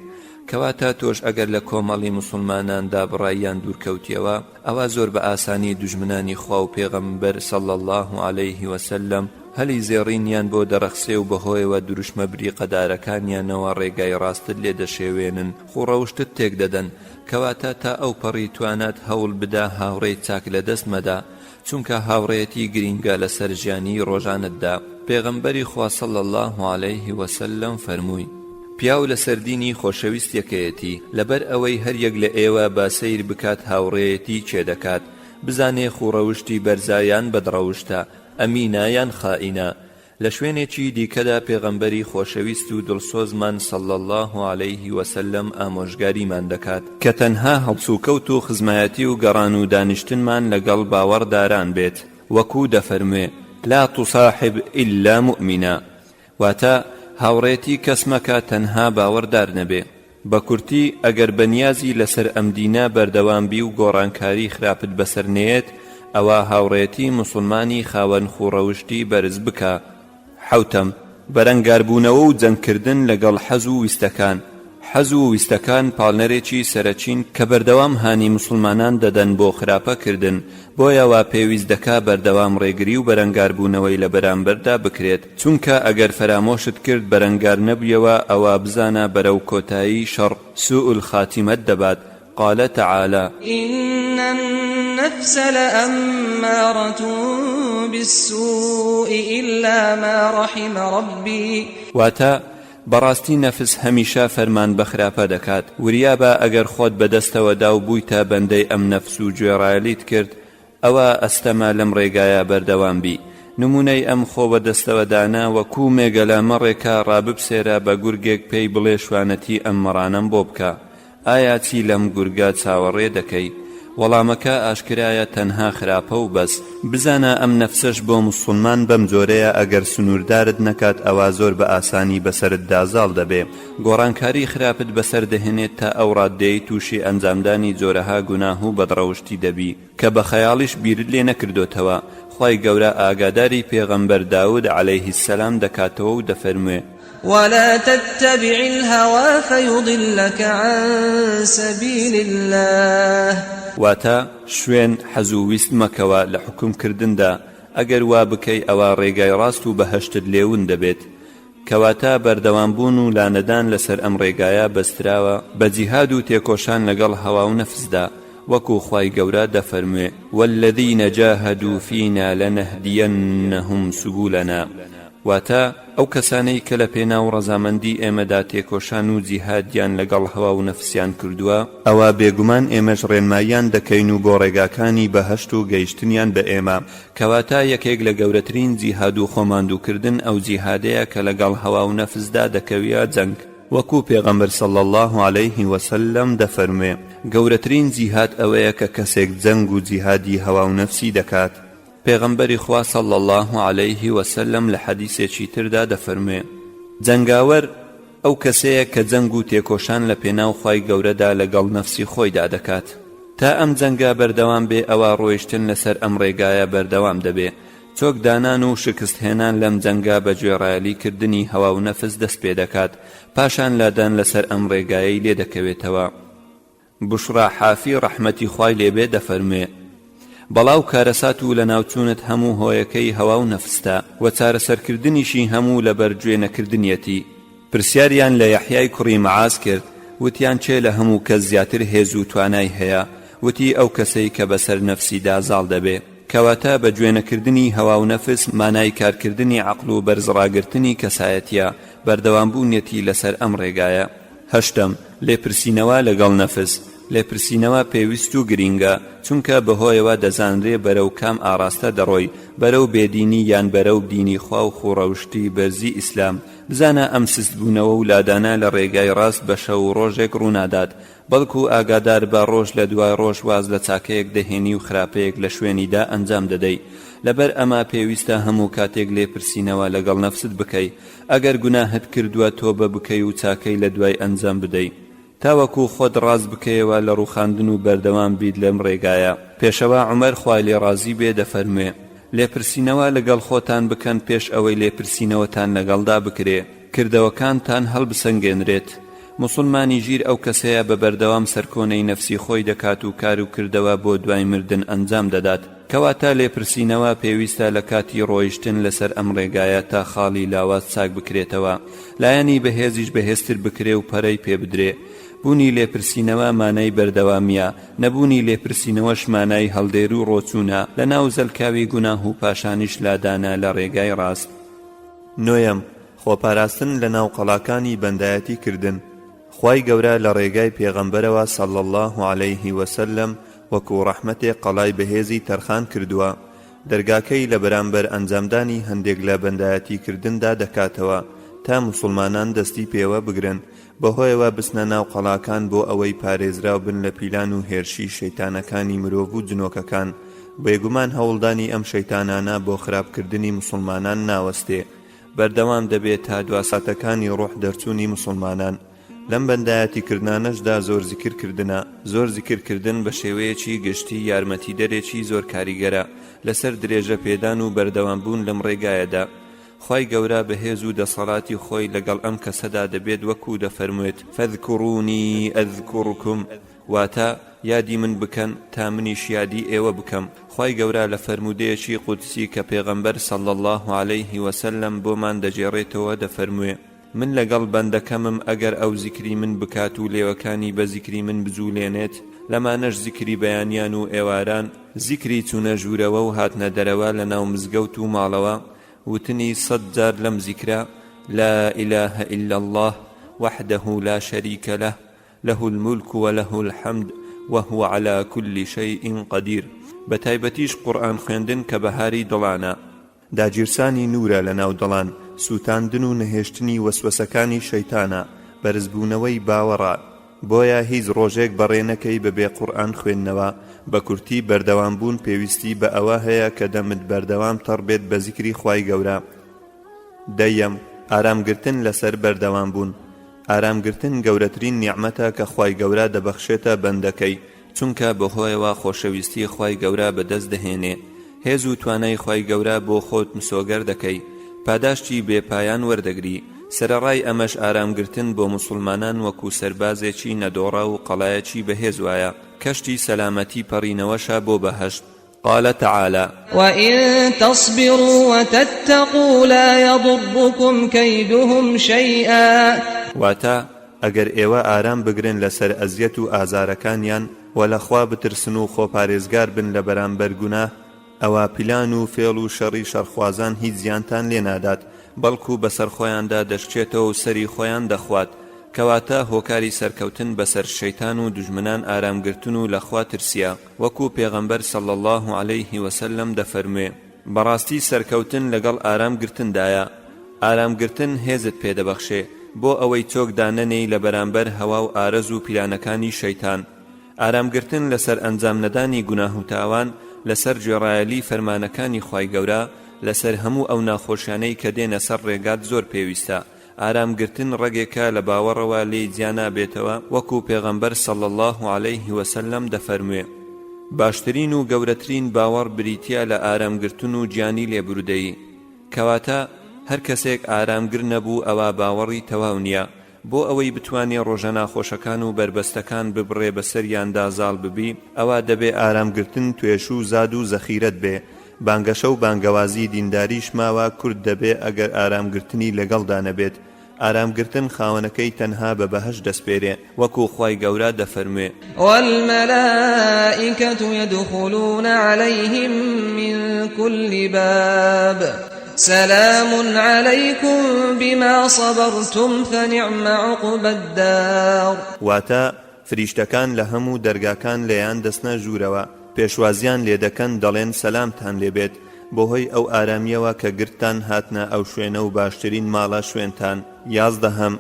کەواتە تۆش ئەگەر لە کۆمەڵی مسلماناندا بڕاییان دوورکەوتیەوە ئەوە زۆر بە ئاسانی دوژمنانی خوا و پێغەمبەر صلی الله عليه وسلم هەلی زێڕینیان بۆ دەرەخسێ و بەهۆیەوە دروشمە بریقەدارەکانیانەوە ڕێگای ڕاستت لێ دەشێوێنن خوڕەوشتت تێک دەدەن کەواتە تا ئەو پەڕی توانات هەوڵ بدا هاوڕێی چاک لە دەست مەدا چونکە هاوڕێتی گرینگە لەسەر ژیانی ڕۆژانتدا. پێغەمبەری خوا صلی الله عليه وسلم فەرمووی پیاو لە سەردینی خۆشەویستیەکەیەتی لەبەر ئەوەی هەر یەک لە ئێوە با سەیر بکات هاوڕێیەتی چێ دەکات بزانێ خوڕەوشتی بەرزایان بەدڕەوشتە ئەمینە یان خائینە. لە شوێنێکی دیکەدا پێغەمبەری خۆشەویست و دڵسۆزمان صلی الله عليه وسلم ئامۆژگاریمان دەکات کە تەنها هەڵسوکەوت و خزمایەتی و گەڕان و دانیشتنمان لەگەڵ باوەڕداران بێت وەکو دەفەرموێ لا تصاحب إلا مؤمنا واتە هاوڕێتی کەس مەکە تەنها باوەڕدار نەبێ. بە کورتی ئەگەر بەنیازی لەسەر ئەم دینە بەردەوام بی و گۆڕانکاری خراپت بەسەر نێت ئەوە هاوڕێتی موسڵمانی خاوەن خوڕەوشتی بەرز بکە. حەوتەم بەرەنگاربوونەوە و جەنگکردن لەگەڵ حەز و ویستەکان. حەز و ویستەکان پاڵنەرێکی سەرەچین کە بەردەوام هانی مسلمانان دەدەن بۆ خراپەکردن، بۆیە وا پێویست دەکا بەردەوام ڕێگری و بەرەنگاربوونەوەی لە بەرامبەردا بکرێت، چونکە ئەگەر فەرامۆشت کرد بەرەنگار نەبوویەوە ئەوە بزانە بەرەو کۆتایی شەڕ سوء الخاتیمەت دەبات. قال تعالى: إن النفس لأمارة بالسوء إلا ما رحم ربي. واتا بەڕاستی نەفس هەمیشە فەرمان بە خراپە دەکات. وریا بە ئەگەر خۆت بەدەستەوەدا و بوویتە بەندەی ئەم نەفس و گوێڕایەلیت کرد، ئەوە ئەستەما لەم ڕێگایە بەردەوام بی. نمونەی ئەم خۆ بەدەستەوەدانە وەکوو مێگەلە مەڕێکە ڕاببسێرە بە گورگێک پێی بڵێ شوانەتی ئەم مەڕانەم بۆ بکە. ئایا چی لەم گورگە چاوەڕێ دەکەی؟ وەڵامەکە ئاشکرایە تەنها خراپە و بەس. بزانە ئەم نەفسەش بۆ موسڵمان بەم جۆرەیە ئەگەر سنووردارت نەکات ئەوە زۆر بە ئاسانی بەسرت دازاڵ دەبێ. گۆڕانکاری خراپت بەسەر دەهێنێت تا ئەو ڕاددەی تووشی ئەنجامدانی جۆرەها گوناه و بەدڕەوشتی دەبی کە بە خەیاڵیش بیرت لێ نەکردوتەوە. خی گەورە ئاگاداری پێغەمبەر داود عەلەیهی السەلام دەکاتەوە و دەفەرموێ: ولا تتبع الهوى فيضلك عن سبيل الله. واتا شوێن حەز و ویست مەکەوە لە حکم کردندا، ئەگەر وا بکەی ئەوە ڕێگای ڕاست و بەهەشتت لێون دەبێت. کەواتە بەردەوامبوون و لانەدان لەسەر ئەم ڕێگایە بەستراوە بە جیهاد و تێکۆشان لەگەڵ هەوا و نەفسدا، وەکو خوای گەورە دەفەرموێ: والذین جاهدوا فینا لنهدینهم سبولنا. واتە ئەو کەسانەی کە لە پێناو ڕەزامەندی ئێمەدا تێکۆشان و جیهادیان لەگەڵ هەوا و نەفسیان کردووە، ئەوە بێگومان ئێمەش ڕێنماییان دەکەین و بۆ ڕێگاکانی بەهەشت و گەیشتنیان بە ئێمە. کەواتە یەکێک لە گەورەترین جیهاد و خۆماندووکردن ئەو جیهادەیە کە لەگەڵ هەوا و نەفسدا دەکەویە جەنگ. وەکو پێغەمبەر صلی الله علیه وسلم دەفەرموێ: گەورەترین جیهاد ئەوەیە کە کەسێک جەنگ و جیهادی هەوا و نەفسی دەکات. پێغەمبەری خوا صلی الله علیه وسلم لە حەدیثێکی تردا دەفەرموێ: جەنگاوەر ئەو کەسەیە کە جەنگ و تێکۆشان لە پێناو خوای گەورەدا لەگەڵ نەفسی خۆیدا دەکات. تا ئەم جەنگا بەردەوام بێ ئەوە ڕۆیشتن لەسەر ئەم ڕێگایە بەردەوام دەبێ. چۆک دانان و شکست هێنان لەم جەنگا بە گوێڕایەلیکردنی هەوا و نەفس دەست پێ دەکات، پاشان لادان لەسەر ئەم ڕێگایەی لێ دەکەوێتەوە. بوشرا حافی ڕەحمەتی خوای لێبێ دەفەرموێ: بەڵاو کارەسات و لە ناوچوونت هەموو هۆیەکەی هەوا و نەفستە و چارەسەرکردنیشی هەموو لە بەرگوێ نەکردنیەتی. پرسیاریان لە یەحیای کوڕی مەعاز کرد، وتیان چێ لە هەموو کەس زیاتر هێز و توانای هەیە؟ وتی ئەو کەسەی کە بەسەر نەفسیدا زاڵ دەبێ. کەواتە بە گوێنەکردنی هەوا و نەفس مانای کارکردنی عەقڵ و بەرزڕاگرتنی کەسایەتیە. بەردەوامبوونیەتی لەسەر ئەم ڕێگایە. هەشتم، لێپرسینەوە لەگەڵ نەفس. لێپرسینەوە پێویست و گرینگە، چونکە بەهۆیەوە دەزانرێ بەرەو کام ئاراستە دەڕۆی، بەرەو بێدینی یان بەرەو دینی خوا و خوڕەوشتی بەرزی ئیسلام. بزانە ئەم سستبوونەوە و لادانە لە ڕێگای ڕاست بە شەو و ڕۆژێک ڕوونادات، بەڵکو ئاگادار بە ڕۆژ لە دوای ڕۆژ واز لە چاکەیەک دەهێنی و خراپەیەک لە شوێنیدا ئەنجام دەدەی. لەبەر ئەمە پێویستە هەموو کاتێک لێپرسینەوە لەگەڵ نەفست بکەی. ئەگەر گوناهت کردووە تۆبە بکەی و چاکەی لە دوای ئەنجام بدەی، تاوەکو خۆت ڕاز بکەیەوە لە ڕووخاندن و بەردەوام بیت لەم ڕێگایە. پێشەوە عومەر خوای لێ ڕازی بێ دەفەرموێ: لێپرسینەوە لەگەڵ خۆتان بکەن پێش ئەوەی لێپرسینەوەتان لەگەڵدا بکرێ، کردەوەکانتان هەڵبسەنگێنرێت. مسلمانی ژیر ئەو کەسەیە بە بەردەوام سەرکۆنەی نەفسی خۆی دەکات و کار و کردەوە بۆ دوای مردن ئەنجام دەدات. کەواتە لێپرسینەوە پێویستە لە کاتی ڕۆیشتن لەسەر ئەم ڕێگایە تا خاڵی لاواز چاک بکرێتەوە، لایەنی بەهێزیش بەهێزتر بکرێ و پەرەی پێ بدرێ. بوونی لێپرسینەوە مانای بەردەوامیە، نەبوونی لێپرسینەوەش مانای هەڵدێر و ڕۆچوونە لە ناو زەلکاوی گوناه و پاشانیش لادانە لە ڕێگای ڕاست. نۆیەم، خۆپاراستن لە ناو قەڵاکانی بەندایەتی کردن. خوای گەورە لە ڕێگای پێغەمبەرەوە صلی الله علیه وسلم وەکو ڕەحمەتێک قەڵای بەهێزی تەرخان کردووە. دەرگاکەی لە بەرامبەر ئەنجامدانی هەندێک لە بەندایەتی کردندا دەکاتەوە تا موسڵمانان دەستی پێوە بگرن، بەهۆیەوە بسنە ناو قەڵاکان بۆ ئەوەی پارێزراو بن لە پیلان و هێرشی شەیتانەکانی مرۆڤ و جنۆکەکان. بێگومان هەوڵدانی ئەم شەیتانانە بۆ خراپکردنی مسلمانان ناوەستێ. بەردەوام دەبێت تا دواساتەکانی ڕۆح دەرچوونی مسلمانان. لەم بەندایەتی کردانەشدا زۆر زیکرکردنە. زۆر زیکرکردن بە شێوەیەکی گشتی یارمەتی دەرێکی زۆر کاریگەرە لەسەر درێژە پێدان و بەردەوامبوون لەم ڕێگایەدا. خی گەورە بەهێز و دەسەڵاتی خۆی لەگەڵ ئەم کەسەدا دەبێت وەکو دەفەرموێت فەذکوڕونی ئەذکوڕکم واتە یادی من بکەن تا منیش یادی ئێوە بکەم. خی گەورە لە فەرمودەیەکی قودسی کە پێغەمبەر صلی الله عليه وسلم بۆمان دەجێڕێتەوە دەفەرموێ من لەگەڵ بەندەکەمم ئەگەر ئەو زیکری من بکات و لێوەکانی بە زیکری من بجوولێنێت لەمانەش زیکری بەیانیان و ئێواران زیکری چوونە ژوورەوە و هاتنە دەرەوە لە ناو مزگەوت و ماڵەوە وتنی 100 جار لەم زیکرا لا إله إلا الله وحده لا شريك له له الملك وله الحمد وهو على كل شيء قدير. بەتایبەتیش قورئان خوێندن کە بەهاری دڵانە داگیرسانی نورە لە ناو دڵان سووتاندن و نەهێشتنی وەسوەسەکانی شەیتانە بەرزبوونەوەی باوەڕە بۆیە هیچ ڕۆژێک بەڕێ نەکەی بەبێ قورئان خوێندنەوە بە کورتی بەردەوامبوون پێویستی بە ئەوە هەیە کە دەمت بەردەوام تەڕبێت بە زیکری خوای گەورە. دەیەم ئارامگرتن لەسەر بەردەوامبوون. ئارامگرتن گەورەترین نیعمەتە کە خوای گەورە دەبەخشێتە بەندەکەی چونکە بەهۆیەوە خۆشەویستی خوای گەورە بەدەست دەهێنێ هێز و توانای خوای گەورە بۆ خۆت مسۆگەر دەکەی پاداشتی بێپایان وەردەگری. سەرەڕای ئەمەش ئارامگرتن بۆ مسلمانان وەکو سەربازێکی نەدۆڕا و قەڵایەکی بەهێز وایە کەشتی سەلامەتی پەڕینەوەشە بۆ بەهەشت. قال تعالى وإن تصبروا وتتقوا لا يضركم كيدهم شيئا واتا ئەگەر ئێوە ئارام بگرن لەسەر ئەزیەت و ئازارەکانیان و لەخوا بترسن و خۆپارێزگار بن لە بەرامبەر گوناه ئەوە پیلان و فێڵ و شەڕی شەڕخوازان هیچ زیانتان لێ نادات بەڵکو بەسەر خۆیاندا دەشتێتەوە و سەری خۆیان دەخوات کەواتە هۆکاری سەرکەوتن بەسەر شەیتان و دوژمنان ئارامگرتن و لەخوا ترسیە وەکو پێغەمبەر صلی الله عليه وسلم دەفەرموێ بەڕاستی سەرکەوتن لەگەڵ ئارامگرتندایە ئارامگرتن هێزت پێدەبەخشێ بۆ ئەوەی چۆک دانەنەی لە بەرامبەر هەوا و ئارەز و پیلانەکانی شەیتان. ئارامگرتن لەسەر ئەنجام نەدانی گوناه و تاوان لەسەر گوێڕایەلی فەرمانەکانی خوای گەورە لەسەر هەموو ئەو ناخۆشیانەی کە دێنە سەر ڕێگات زۆر پێویستە. ئارامگرتن ڕێگێکە لە باوەڕەوە لێی جیانا بێتەوە وەکو پێغەمبەر صلی الله عليه وسلم دەفەرموێ باشترین و گەورەترین باوەڕ بریتیە لە ئارامگرتن و گیانی لێبورودەیی کەواتە هەر کەسێک ئارامگر نەبوو ئەوە باوەڕی تەواو نییە بۆ ئەوەی بتوانێ ڕۆژە ناخۆشەکان و بربەستەکان ببڕێ بەسەریاندا زاڵ ببی ئەوە دەبێ ئارامگرتن توێش و زاد و زەخیرەت بێ. بانگەشە و بانگەوازی دینداریش ماوە کورد دەبێ ئەگەر ئارامگرتنی لەگەڵدا نەبێت. ئارامگرتن خاوەنەکەی تەنها بە بەهەشت دەسپێرێ وەکو خوای گەورە دەفەرموێ والملائكة يدخلون عليهم من كل باب سلام عليكم بما صبرتم فنعم عقبى الدار. واتە فریشتەکان لە هەموو دەرگاکان لێیان دەستنە ژوورەوە پێشوازیان لێ دەکەن دەڵێن سەلامتان لێبێت بۆهۆی ئەو ئارامیەوە کە گرتان هاتنە ئەو شوێنە و باشترین ماڵە شوێنتان. یازدەهەم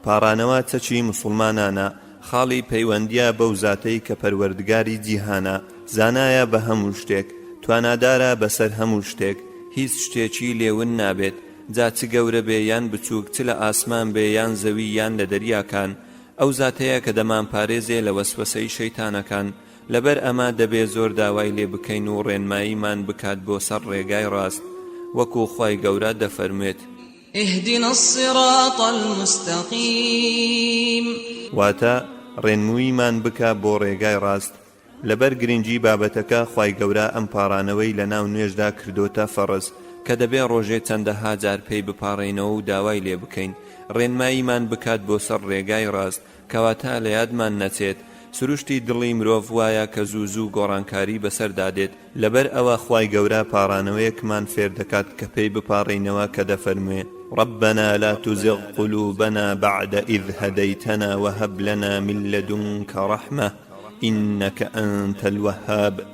پاڕانەوە چەچی مسلمانانە خاڵی پەیوەندیە بەو زاتەی کە پەروەردگاری جیهانە زانایە بە هەموو شتێک توانادارە بەسەر هەموو شتێک هیچ شتێکی لێون نابێت جا چ گەورە بێ یان بچووک چ لە ئاسمان بێ یان زەوی یان لە دەریاکان ئەو زاتەیە کە دەمان پارێزێ لە وەسوەسەی شەیتانەکان لەبەر ئەمە دەبێ زۆر داوای لێ بکەین و ڕێنماییمان بکات بۆ سەر ڕێگای ڕاست وەکو خوای گەورە دەفەرموێت اهدنا الصراط المستقيم واتە ڕێنموویمان بکە بۆ ڕێگای ڕاست. لەبەر گرنگی بابەتەکە خوای گەورە ئەم پاڕانەوەی لە ناو نوێژدا کردوتە فەڕز کە دەبێ ڕۆژێ چەندەها جار پێی بپاڕێنەوە و داوای لێ بکەین ڕێنماییمان بکات بۆ سەر ڕێگای ڕاست کەواتە لە یادمان نەچێت سروشتی دڵی مرۆڤ وایە کە زوو گۆڕانکاری بەسەردادێت لەبەر ئەوە خوای گەورە پاڕانەوەیەکمان فێر دەکات کە پێی بپاڕێنەوە کە دەفەرموێ ربنا لا تزغ قلوبنا بعد إذ هديتنا وهب لنا من لدنك رحمة إنك أنت الوهاب.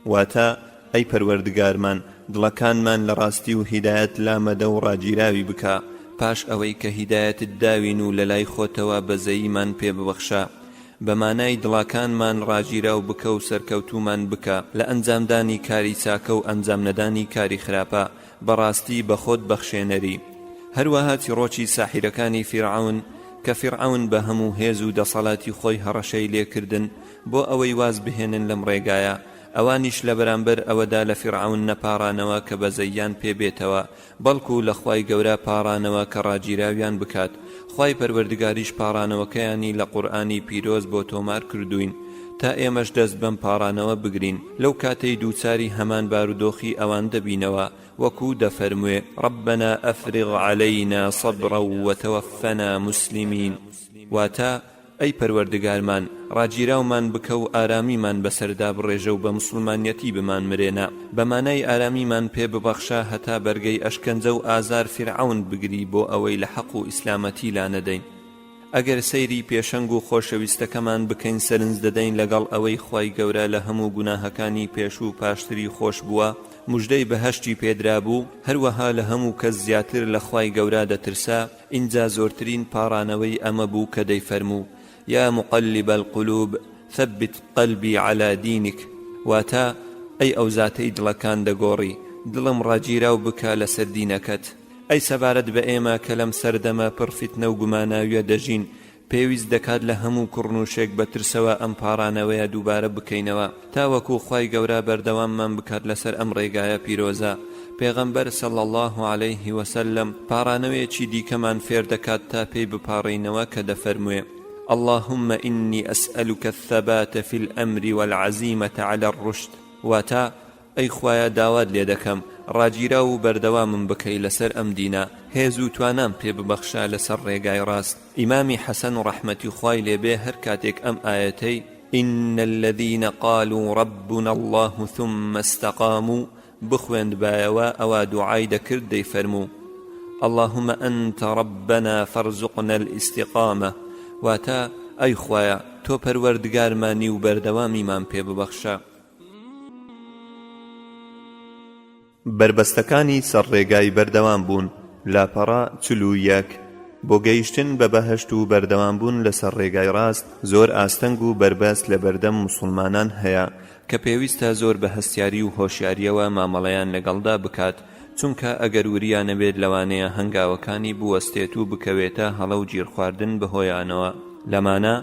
واتا أي پروردگارمان دڵەکانمان لە ڕاستی و هیدایەت لامەدە و ڕاگیراوی بکە پاش ئەوەی کە هیدایەتت داوین و لە لای خۆتەوە بەزەییمان پێ ببەخشە بەمانای دڵەکانمان ڕاگیرا و بکە و سەرکەوتومان بکە لە ئەنجامدانی کاری چاکە و ئەنجام نەدانی کاری خراپە بەڕاستی بە خۆت بەخشێنەری. هەروەها چیرۆکی ساحیرەکانی فیرعون کە فیرعون بە هەموو هێز و دەسەڵاتی خۆی هەڕەشەی لێکردن بۆ ئەوەی واز بهێنن لەم ڕێگایە ئەوانیش لە بەرامبەر ئەوەدا لە فیرعون نەپاڕانەوە کە بەزەیان پێبێتەوە، بەڵکو لە خوای گەورە پاڕانەوە کە ڕاگیراویان بکات. خوای پەروەردگاریش پاڕانەوەکەیانی لە قورئانی پیرۆز بۆ تۆمار کردوین تا ئێمەش دەست بەم پاڕانەوە بگرین لەو کاتەی دووچاری هەمان بارودۆخی ئەوان دەبینەوە، وەکو دەفەرموێ ربنا ئەفرغ عەلەینا صەبرا وتەوەفەنا موسلیمین، واتە ئەی پەروەردگارمان ڕاگیراومان بکە و ئارامیمان بەسەردا بڕێژە و بە مسلمانیەتی بمان مرێنە، بەمانای ئارامیمان پێ ببەخشە هەتا بەرگەی ئەشکەنجە و ئازار فیرعون بگری بۆ ئەوەی لە حەق و ئیسلامەتی لا نەدەین. ئەگەر سەیری پێشەنگ و خۆشەویستەکەمان بکەین سەرنج دەدەین لەگەڵ ئەوەی خوای گەورە لە هەموو گوناهەکانی پێش و پاشتری خۆش بووە، مژدەی بەهەشتی پێدرا بوو، هەروەها لە هەموو کەس زیاتر لە خوای گەورە دەترسا. ئینجا زۆرترین پاڕانەوەی ئەمە بوو کە دەیفەرموو یا مقلب القلوب ثبت قلبي على دينك، واتا ئەی ئەو زاتەی دڵەکان دەگۆڕی، دڵم ڕاگیراو بکە لەسەر دینەکەت. ئەی سەبارەت بە ئێمە کە لەم سەردەمە پڕ فیتنە و گوماناویە دەژین، پێویست دەکات لە هەموو کوڕنوشێک بە ترسەوە ئەم پاڕانەوەیە دووبارە بکەینەوە تا وەکو خوای گەورە بەردەواممان بکات لەسەر ئەم ڕێگایە پیرۆزە. پێغەمبەر صلی الله عليه وسلم پاڕانەوەیەکی دیکەمان فێر دەکات تا پێی بپاڕینەوە کە دەفەرموێ اللهم إني أسألك الثبات في الأمر والعزيمة على الرشد، واتا أي خوايا داواد ليدكم ڕاگیرا و بەردەوامم بکەی لەسەر ئەم دینە، هێز و توانام پێ ببەخشە لەسەر ڕێگای ڕاست. ئیمامی حەسەن و ڕەحمەتی خوای لێبێ هەر کاتێک ئەم ئاەتەی إن الذين قالوا ربنا الله ثم استقاموا بخوێند بایەوە ئەوە دوعای دەکرد دەیفەرموو اللهم أنت ربنا فارزقنا الاستقامة، واتا ئەی خوایە تۆ پەروەردگارمانی و بەردەوامیمان پێ ببەخشە. بربەستەکانی سەرڕێگای بەردەوام بوون لاپەڕە 41 بۆ گەیشتن بە بەهەشت و بەردەوام بوون لەسەر ڕێگای ڕاست زۆر ئاستەنگ و بربەست لە بەردەم موسڵمانان هەیە کە پێویستە زۆر بە هەستیاری و هۆشیاریەوە مامەڵەیان لەگەڵدا بکات، چونکە ئەگەر وریانە بێت لەوانەیە هەنگاوەکانی بوەستێت و بکەوێتە هەڵە و گیر خواردن بەهۆیانەوە. لەمانە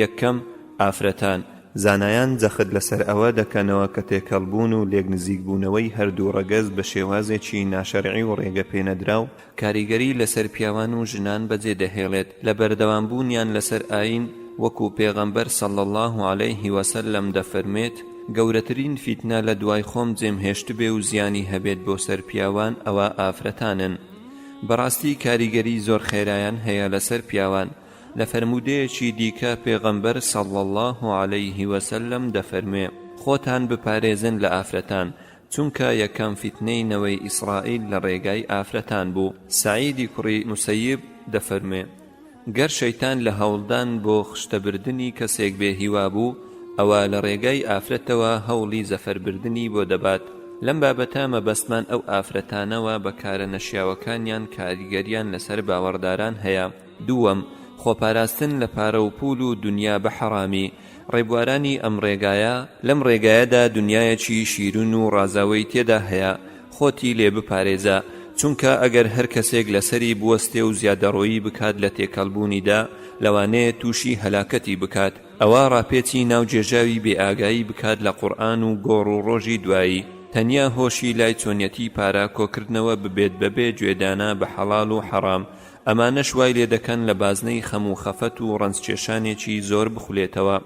یەکەم ئافرەتان، زانایان جەخت لەسەر ئەوە دەکەنەوە کە تێکەڵبوون و لێک نزیکبوونەوەی هەردوو ڕەگەز بە شێوازێکی ناشەرعی و ڕێگە پێنەدراو کاریگەری لەسەر پیاوان و ژنان بەجێ دەهێڵێت لە بەردەوامبوونیان لەسەر ئاین، وەکو پێغەمبەر صلی الله عليه وسلم دەفەرمێت گەورەترین فیتنە لە دوای خۆم جێمهێشت بێ و زیانی هەبێت بۆ سەر پیاوان ئەوە ئافرەتانن. بەڕاستی کاریگەری زۆر خێرایان هەیە لەسەر پیاوان. لە فەرمودەیەکی دیکە پێغەمبەر صلی الله عليه وسلم دەفەرمێ خۆتان بپارێزن لە ئافرەتان، چونکە یەکەم فیتنەی نەوەی ئیسرائیل لە ڕێگای ئافرەتان بوو. سعیدی کوڕی موسەیب دەفەرمێ گەر شەیتان لە هەوڵدان بۆ خشتەبردنی کەسێک بێ هیوا بوو، ئەوە لە ڕێگای ئافرەتەوە هەوڵی زەفەربردنی بۆ دەبات. لەم بابەتە مەبەستمان ئەو ئافرەتانەوە بەکارە نەشیاوەکانیان کاریگەریان لەسەر باوەڕداران هەیە. دووەم، خۆپاراستن لە پارە و پول و دنیا بە حەڕامی. ڕێبوارانی ئەم ڕێگایە لەم ڕێگایەدا دنیایەکی شیرین و ڕازاوی تێدا هەیە. خۆتی لێ بپارێزە، چونکە ئەگەر هەر کەسێک لەسەری بوەستێ و زیادەڕۆیی بکات لە تێکەڵبوونیدا، لەوانەیە تووشی هەلاکەتی بکات. ئەوە ڕاپێچی ناوجێژاوی بێئاگایی بکات لە قورئان و گۆڕ و ڕۆژی دوایی. تەنیا هۆشی لای چۆنیەتی پارە کۆکردنەوە ببێت بەبێ گوێدانە بە حەڵاڵ و حەڕام. ئەمانەش وای لێ دەکەن لە بازنەی خەم و خەفەت و ڕەنجکێشانێکی زۆر بخولێتەوە.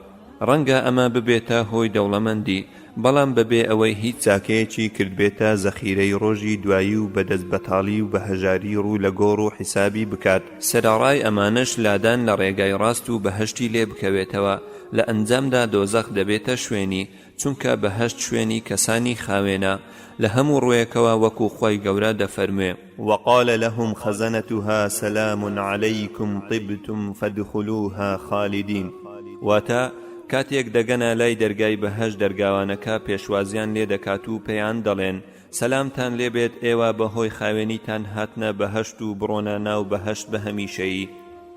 ڕەنگە ئەمە ببێتە هۆی دەوڵەمەندی، بەڵام بەبێ ئەوەی هیچ چاکەیەکی کردبێتە زەخیرەی ڕۆژی دوایی و بەدەست بەتاڵی و بە هەژاری ڕوو لە گۆڕ و حیسابی بکات. سەرەڕای ئەمانەش لادان لە ڕێگای ڕاست و بەهەشتی لێ بکەوێتەوە. لە ئەنجامدا دۆزەخ دەبێتە شوێنی، چونکە بەهەشت شوێنی کەسانی خاوێنە. لە هەموو ڕوویەکەوە وەکو خۆی گەورە دەفەرموێ وقال لهم خزنتها سلام عليكم طبتم فادخلوها خالدين. واتە کاتێک دەگەنە لای دەرگای بەهەشت دەرگاوانەکە پێشوازیان لێ دەکات و پێیان دەڵێن سەلامتان لێبێت، ئێوە بەهۆی خاوێنیتان هاتنە بەهەشت و بڕۆنە ناو بەهەشت بە هەمیشەیی.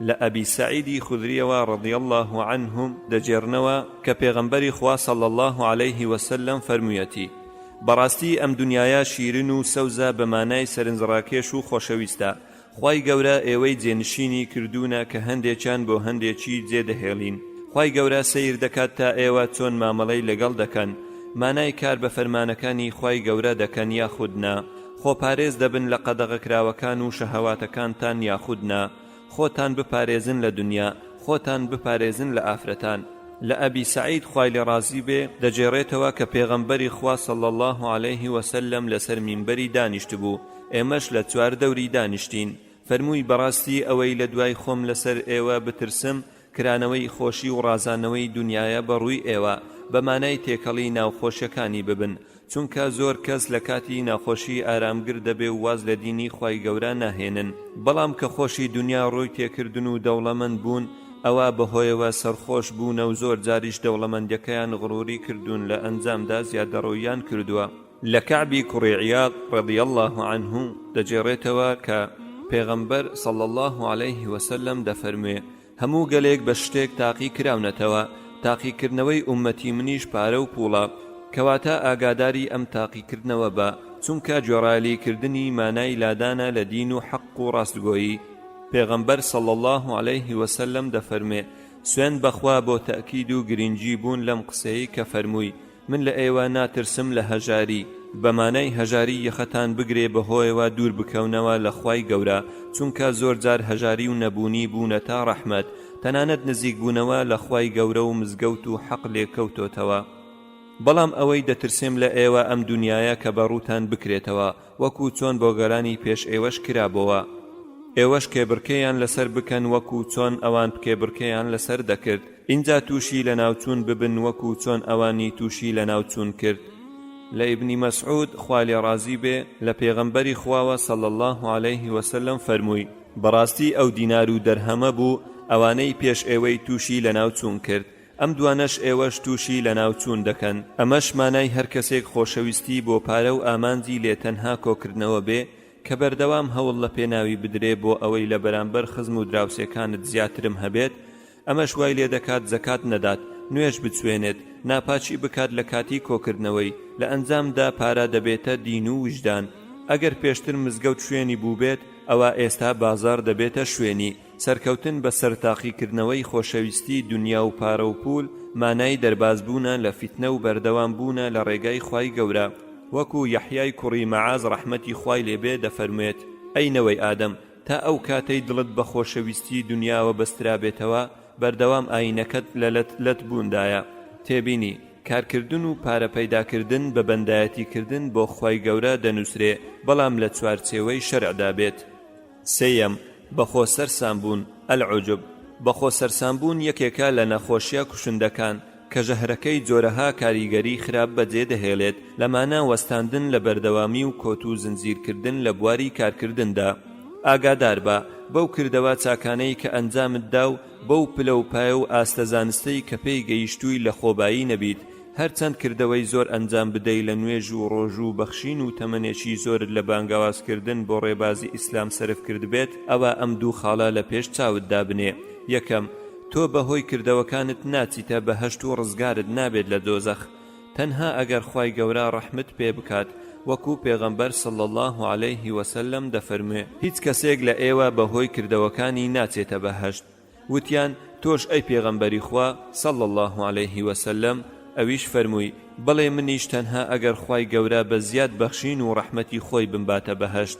لە ئەبی سعیدی خودریەوە ڕەضی الله عنهم دەجێڕنەوە کە پێغەمبەری خوا صلی الله عليه وسلم فەرموویەتی بەڕاستی ئەم دنیاە شیرین و سەوزە بە مانای سەرنجڕاکێش و خۆشەویستە. خوای گەورە ئێوەی جێنشینی کردوونە کە هەندێکیان بۆ هەندێکی جێدەهێڵین. خوای گەورە سەیر دەکات تا ئێوە چۆن مامەڵەی لەگەڵ دەکەن. مانای کار بە فەرمانەکانی خوای گەورە دەکەن یاخود نا، خۆپارێز دەبن لە قەدەغەکراوەکان و شەهەواتەکانتان یاخود نا، خۆتان بپارێزن لە دنیا، خۆتان بپارێزن لە ئافرەتان. لە ئەبی سعید خوای لێ ڕازی بێ دەجێڕێتەوە کە پێغەمبەری خوا صلی الله عليه وسلم لەسەر مینبەری دانیشت بوو، ئێمەش لە چوار دەوری دانیشتین. فەرمووی بەڕاستی ئەوەی لە دوای خۆم لەسەر ئێوە بترسم کرانەوەی خۆشی و ڕازانەوەی دنیاە بەڕووی ئێوە بەمانای تێکەڵی ناوخۆشیەکانی ببن، چونکە زۆر کەس لە کاتی ناخۆشی ئارامگر دەبێ و واز لە دینی خوای گەورە ناهێنن، بەڵام کە خۆشی دنیا ڕووی تێکردن و دەوڵەمەند بوون ئەوە بەهۆیەوە سەرخۆش بوون و زۆر جاریش دەوڵەمەندیەکەیان غڕوری کردوون لە ئەنجامدا زیادەڕۆیان کردووە. لە کەعبی کوڕی عیاض رضی الله عنه دەجێڕێتەوە کە پێغەمبەر صلی الله عليه وسلم دەفەرموێ هەموو گەلێک بە شتێک تاقی کراونەتەوە، تاقیکردنەوەی ئومەتی منیش پارە و پوڵە، کەواتە ئاگاداری ئەم تاقیکردنەوە بە، چونکە جۆڕالیکردنی مانای لادانە لە دین و حەق و ڕاستگۆیی. پێغەمبەر صلی الله عليه وسلم دەفەرمێ سوێن بەخوا بۆ تەئکید و گرنگی بوون لەم قسەی کە فەرمووی من لە ئێوە ناترسم لە هەژاری، بەمانەی هەژاری یەخەتان بگرێ بەهۆیەوە دوور بکەونەوە لە خوای گەورە، چونکە زۆر جار هەژاری و نەبوونی بوونە تا ڕەحمەت، تەنانەت نزیک بوونەوە لە خوای گەورە و مزگەوت و حەق لێکەوتۆتەوە. بەڵام ئەوەی دەترسێم لە ئێوە ئەم دنیاە کە بەڕووتان بکرێتەوە، وەکو چۆن بۆ گەرانی پێش ئێوەش کرابەوە، ئێوەش کێبڕکەیان لەسەر بکەن وەکو چۆن ئەوان کێبڕکەیان لەسەر دەکرد، اینجا تووشی لە ناوچوون ببن وەکو چۆن ئەوانی تووشی لە ناوچوون کرد. لە ئیبنی مەسعود خوا لێ ڕازی بێ لە پێغەمبەری خواوە صلی الله عليه وسلم فەرمووی بەڕاستی ئەو دینار و دەرهەمە بوو ئەوانەی پێش ئێوەی تووشی لە ناوچوون کرد، ئەم دوانەش ئێوەش تووشی لە ناوچوون دەکەن. ئەمەش مانای هەر کەسێک خۆشەویستی بۆ پارە و ئامانجی لێ تەنها کۆکردنەوە بێ کە بەردەوام هەوڵ لە پێناوی بدرێ بۆ ئەوەی لە بەرامبەر خزم و دراوسێکانت زیاترم هەبێت، ئەمەش وای لێ دەکات زەکات نەدات، نوێژ بچوێنێت، ناپاچی بکات لە کاتی کۆکردنەوەی، لە ئەنجامدا پارە دەبێتە دین و وجدان. ئەگەر پێشتر مزگەوت شوێنی بوو بێت ئەوە ئێستا بازار دەبێتە شوێنی. سەرکەوتن بە سەرتاقیکردنەوەی خۆشەویستی دنیا و پارە و پول مانای دەربازبوونە لە فیتنە و بەردەوام بوونە لە ڕێگای خوای گەورە. وەکو یەحیای کوڕی مەعاز ڕەحمەتی خوای لێبێ دەفەرموێت ئەی نەوەی ئادەم، تا ئەو کاتەی دڵت بە خۆشەویستی دنیاوە بەسترا بێتەوە بەردەوام ئاینەکەت لەت بووندایە. تێبینی کارکردن و پارە پەیداکردن بە بەندایەتیکردن بۆ خوای گەورە دەنووسرێ، بەڵام لە چوارچێوەی شەرعدا بێت. سێیەم بەخۆ سەرسانبوون ئەلعوجب. بەخۆ سەرسانبوون یەکێکە لە نەخۆشیە کوشندەکان کە ژەهرەکەی جۆرەها کاریگەری خراپ بەجێ دەهێڵێت، لەمانە وەستاندن لە بەردەوامی و کۆت و زنجیرکردن لە بواری کارکردندا. ئاگادار بە بەو کردەوە چاکانەی کە ئەنجامتدا و بەو پلە و پایە و ئاستە زانستەی کە پێی گەیشتووی لە خۆبایی نەبیت، هەرچەند کردەوەی زۆر ئەنجام بدەی لە نوێژ و ڕۆژ و بەخشین و تەمەنێکی زۆرت لە بانگاوازکردن بۆ ڕێبازی ئیسلام سەرف کرد بێت، ئەوە ئەم دوو خاڵە لە پێش چاوتدا بنێ. یەکەم، تۆ بەهۆی کردەوەکانت ناچیتە بەهەشت و ڕزگارت نابێت لە دۆزەخ، تەنها ئەگەر خوای گەورە ڕەحمت پێ بکات، وەکو پێغەمبەر صلی الله عليه وسلم دەفەرموێ هیچ کەسێک لە ئێوە بەهۆی کردەوەکانی ناچێتە بەهەشت. وتیان تۆش ئەی پێغەمبەری خوا صلی الله عليه وسلم؟ ئەویش فەرمووی بەڵێ منیش تەنها ئەگەر خوای گەورە بە زیاد بەخشین و ڕەحمەتی خۆی بمباتە بەهەشت.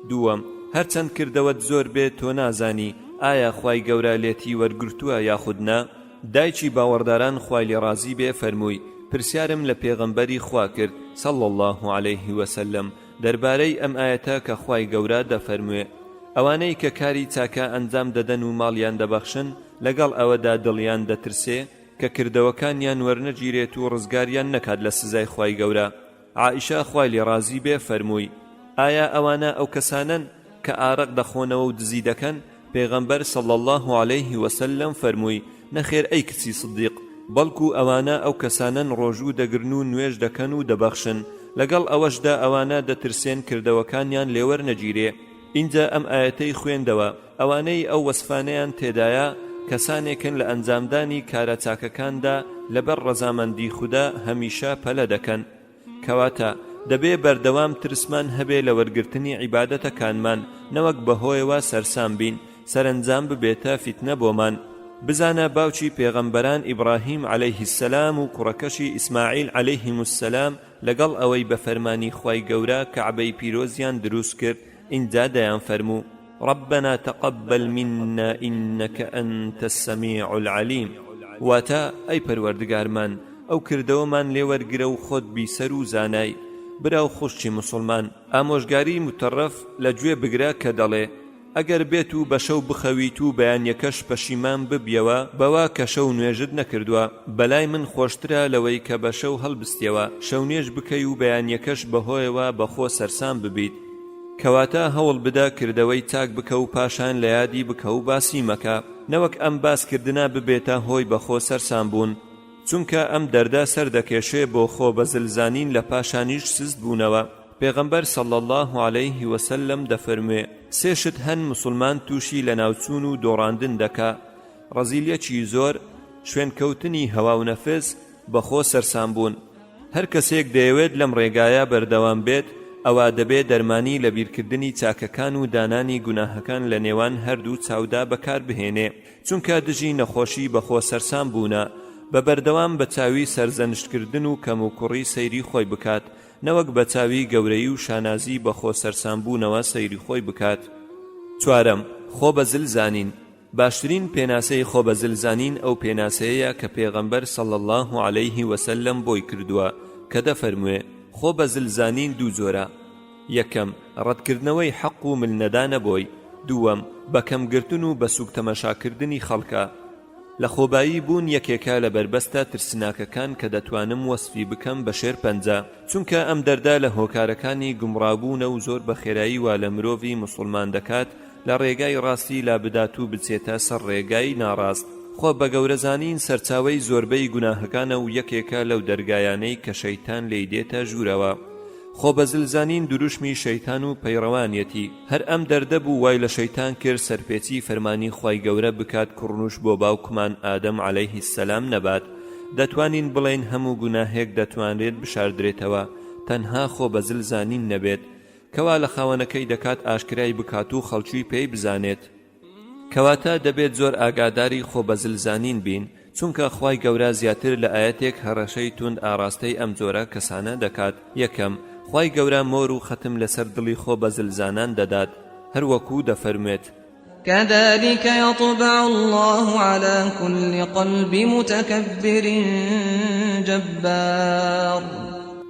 دووەم، هەرچەند کردەوەت زۆر بێت تۆ نازانی ئایا خوای گەورە لێتی وەرگرتووە یاخود نا؟ دایکی باوەڕداران خوای لێ ڕازی بێ فەرمووی پرسیارم لە پێغەمبەری خوا کرد صلی الله عليه وسلم دەربارەی ئەم ئاەتە کە خوای گەورە دەفەرموێ ئەوانەی کە کاری چاکە ئەنجام دەدەن و ماڵیان دەبەخشن لەگەڵ ئەوەدا دڵیان دەترسێ کە کردەوەکانیان وەرنەگیرێت و ڕزگاریان نەکات لە سزای خوای گەورە. عائیشە خوای لێ ڕازی بێ فەرمووی ئایا ئەوانە ئەو کەسانن کە ئارەق دەخۆنەوە و دزی دەکەن؟ پێغەمبەر صلی الله عليه وسلم فەرمووی نەخێر ئەی کچی سدیق، بەڵکو ئەوانە ئەو کەسانن ڕۆژوو دەگرن و نوێژ دەکەن و دەبەخشن، لەگەڵ ئەوەشدا ئەوانە دەترسێن کردەوەکانیان لێوەرنەگیرێ. اینجا ئەم ئاەتەی خوێندەوە ئەوانەی ئەو وەسفانەیان تێدایە کەسانێکن لە ئەنجامدانی کارە چاکەکاندا لەبەر ڕەزامەندی خودا هەمیشە پەلە دەکەن. کەواتە دەبێ بەردەوام ترسمان هەبێ لە وەرگرتنی عیبادەتەکانمان، نەوەک بەهۆیەوە سەرسام بین، سەرنجام ببێتە فیتنە بۆمان. بزانە باوکی پێغەمبەران ئیبراهیم عەلەیه السەلام و کوڕەکەشی ئیسماعیل عەلەیهیم السەلام لەگەڵ ئەوەی بە فەرمانی خوای گەورە کەعبەی پیرۆزیان دروست کرد ئینجا دەیان فەرموو ربنا تقبل منا إنك أنت السميع العليم واتا أي پروردگارمان أو کردەوەمان لێوەرگرە و خۆت بیسەر و زانای براو خوشی مسلمان ئامۆژگاری متەڕەف لەگوێ بگرە کە دەڵێ ئەگەر بێت و بە شەو بخەویت و بەیانیەکەش پەشیمان ببیەوە بەوا کە شەو نوێژت نەکردووە بەلای من خۆشترە لەوەی کە بە شەو هەڵبستیەوە شەو نوێژ بکەی و بەیانیەکەش بەهۆیەوە بەخۆ سەرسام ببیت کەواتە هەوڵ بدە کردەوەی چاک بکە و پاشان لە یادی بکە و باسی مەکە نەوەک ئەم باسکردنا ببێتە هۆی بەخۆ سەرسام بوون چونکە ئەم دەردە سەردەکێشێ بۆ خۆ بەزلزانین لە پاشانیش سست بوونەوە پێغەمبەر صلی الله علیه وسلم دەفەرموێ سێشت هەن مسلمان تووشی لە ناوچوون و دۆڕاندن دەکا ڕەزیلیەکی زۆر شوێنکەوتنی هەوا و نەفس بەخۆ سەرسام بوون هەر کەسێک دەیەوێت لەم ڕێگایە بەردەوام بێت ئەوا دەبێت دەرمانی لە بیرکردنی چاکەکان و دانانی گوناهەکان لە نێوان هەردوو چاودا بەکار بهێنێ چونکە دژی نەخۆشی بەخۆ سەرسام بوونە بە بەردەوام بە چاوی سەرزەنشتکردن و کەم و کوڕی سەیری خۆی بکات نەوەک بە چاوی گەورەی و شانازی بەخۆ سەرسام بوونەوە سەیری خۆی بکات چوارەم خۆ بەزل زانین باشترین پێناسەی خۆ بەزل زانین ئەو پێناسەیە کە پێغەمبەر صلی الله علیه وسلم بۆی کردووە کە دەفەرموێ خۆ بەزل زانین دوو جۆرە یەکەم ڕەتکردنەوەی حەق و ملنەدانە بۆی دووەم بەکەمگرتن و بە سووک تەماشاکردنی خەڵکە لە خۆبایی بوون یەکێکە لە بربەستە ترسناکەکان کە دەتوانم وەسفی بکەم بە شێر پەنجە چونکە ئەم دەردا لە هۆکارەکانی گومڕابوونە و زۆر بە خێرایی وا لە مرۆڤی مسلمان دەکات لە ڕێگای ڕاستی لا بدات و بچێتە سەر ڕێگای ناڕاست خۆ بە گەورەزانین سەرچاوەی زۆربەی گوناهەکانە و یەکێکە لەو دەرگایانەی کە شەیتان لێی دێتە ژوورەوە خۆ بەزلزانین دروشمی شەیتان و پەیڕەوانیەتی هەر ئەم دەردەبوو وای لە شەیتان کرد سەرپێچی فەرمانی خوای گەورە بکات کوڕنوش بۆ باوکمان ئادەم عەلەیه السەلام نەبات دەتوانین بڵێن هەموو گوناهێک دەتوانرێت بشاردرێتەوە تەنها خۆ بەزلزانین نەبێت کەوا لە خاوەنەکەی دەکات ئاشکرای بکات و خەڵکی پێی بزانێت کەواتە دەبێت زۆر ئاگاداری خۆ بەزلزانین بین چونکە خوای گەورە زیاتر لە ئاەتێک هەڕەشەی توند ئاراستەی ئەم جۆرە کەسانە دەکات یەکەم خوای گەورە مۆر و ختم لەسەر دڵی خۆ بەزلزانان دەدات هەروەکو دەفەرمێت كذلك يطبع الله على كل قلب متكبر جبار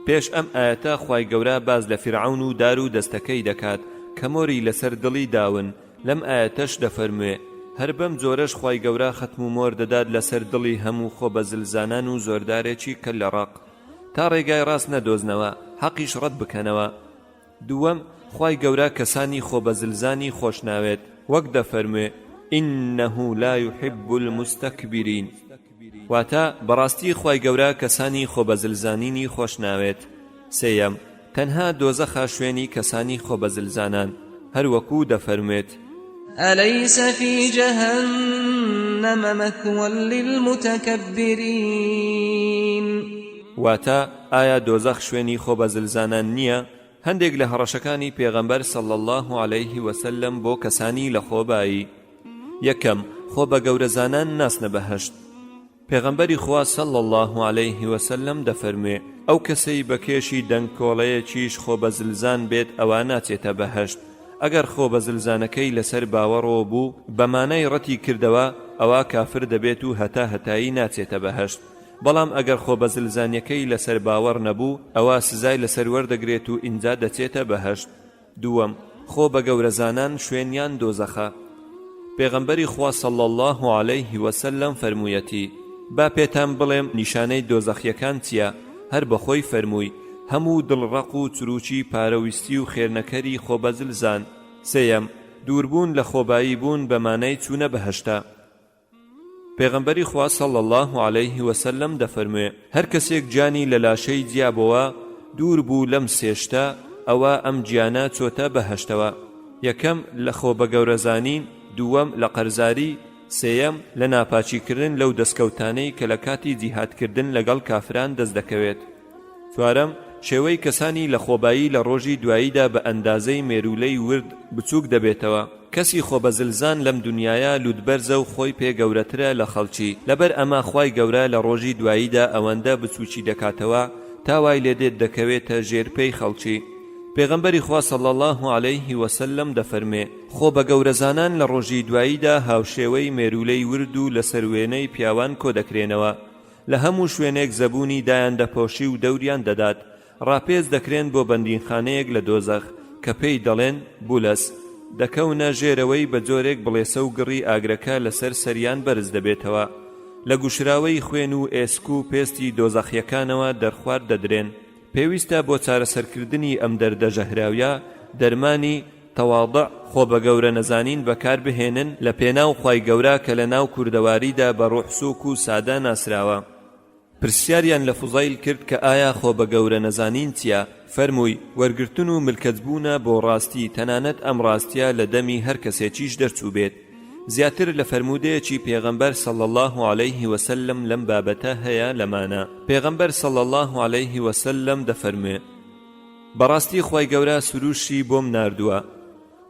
پێش ئەم ئاەتە خوای گەورە باز لە فرعون و دار و دەستەکەی دەکات کە مۆری لەسەر دڵی داون لەم ئاەتەش دەفەرموێ هەر بەم جۆرەش خوای گەورە ختم و مۆر دەدات لەسەر دڵی هەموو خۆ بەزلزانان و زۆردارێکی کە لە ڕق تا ڕێگای ڕاست نەدۆزنەوە حەقیش ڕەت بکەنەوە دووەم خوای گەورە کەسانی خۆ بەزلزانی خۆش ناوێت وەک دەفەرموێ إنه لا يحب المستكبرين واتە بەڕاستی خوای گەورە کەسانی خۆ بەزلزانینی خۆش ناوێت سێیەم تەنها دۆزەخە شوێنی کەسانی خۆ بەزلزانان هەروەکو دەفەرمێت أليس في جهنم مثوى للمتكبرين واتە ئایا دۆزەخ شوێنی خۆ بەزلزانان نییە هەندێک لە هەڕەشەکانی پێغەمبەر صلی الله علیه وسلم بۆ کەسانی لە خۆبایی یەکەم خۆ بە گەورەزانان ناسنە بەهەشت پێغەمبەری خوا صلی الله علیه وسلم دەفەرموێ ئەو کەسەی بە کێشی دەنگکۆڵەیەکیش خۆ بەزلزان بێت ئەوە ناچێتە بەهەشت ئەگەر خۆ بەزلزانەکەی لەسەر باوەڕەوە بوو بەمانای ڕەتی کردەوە ئەوە کافر دەبێت و هەتا هەتایی ناچێتە بەهەشت بەڵام ئەگەر خۆ بەزلزانیەکەی لەسەر باوەڕ نەبوو ئەوە سزای لەسەر وەردەگرێت و ئینجا دەچێتە بەهەشت دووەم خۆ بە گەورەزانان شوێنیان دۆزەخە پێغەمبەری خوا صلی الله علیه وسلم فەرموویەتی با پێتان بڵێم نیشانەی دۆزەخیەکان چییە هەر بەخۆی فەرمووی هەموو دڵڕەق و چروکی پارەویستی و خێرنەکەری خۆ بەزلزان سێیەم دووربوون لە خۆبایی بوون بەمانای چوونە بەهەشتە پێغەمبەری خوا صلی الله علیه وسلم دەفەرموێ هەر کەسێک گیانی لە لاشەی جیابەوە دوور بوو لەم سێشتە ئەوە ئەم گیانە چۆتە بەهەشتەوە یەکەم لە خۆ بە گەورەزانین دووەم لە قەرزاری سێیەم لە ناپاچیکردن لەو دەستکەوتانەی کە لە کاتی جیهادکردن لەگەڵ کافران دەست دەکەوێت چوارەم شێوەی کەسانی لە خۆبایی لە ڕۆژی دواییدا بە ئەندازەی مێرولەی ورد بچووک دەبێتەوە کەسی خۆبەزلزان لەم دنیاە لوودبەرزە و خۆی پێ گەورەترە لە خەڵکی لەبەر ئەمە خوای گەورە لە ڕۆژی دواییدا ئەوەندە بچووکی دەکاتەوە تا وای لێدێت دەکەوێتە ژێرپەی خەڵکی. پێغەمبەری خوا صلی الله علیه وسلم دەفەرمێ خۆ بە گەورەزانان لە ڕۆژی دواییدا هاوشێوەی مێرولەی ورد و لە سەروێنەی پیاوان کۆ دەکرێنەوە، لە هەموو شوێنێک زەبوونی دایان دەپۆشی و دەوریان دەدات، ڕاپێز دەکرێن بۆ بەندینخانەیەک لە دۆزەخ کە پێی دەڵێن بولەس، دەکەونە ژێرەوەی بە جۆرێک بڵێسە و گڕی ئاگرەکە لەسەر سەریان بەرز دەبێتەوە، لە گوشراوەی خوێن و ئێسک و پێستی دۆزەخیەکانەوە دەرخوارد دەدرێن. پێویستە بۆ چارەسەرکردنی ئەم دەردەژەهراویە دەرمانی تەواضع خۆ بە گەورە نەزانین بەکار بهێنن لە پێناو خوای گەورە کە لە ناو کوردەواریدا بە ڕوحسوک و سادە ناسراوە. پرسیاریان لە فوزایل کرد کە ئایا خۆ بە گەورە نەزانین چییە؟ فەرمووی وەرگرتن و ملکەتبوونە بۆ ڕاستی، تەنانەت ئەم ڕاستیە لە دەمی هەر کەسێکیش دەرچوو بێت. زیاتر لە فەرمودەیەکی پێغەمبەر صلی الله علیه وسلم لەم بابەتە هەیە لەمانە. پێغەمبەر صلی الله علیه وسلم دەفەرمێ بەڕاستی خوای گەورە سروشی بۆم ناردووە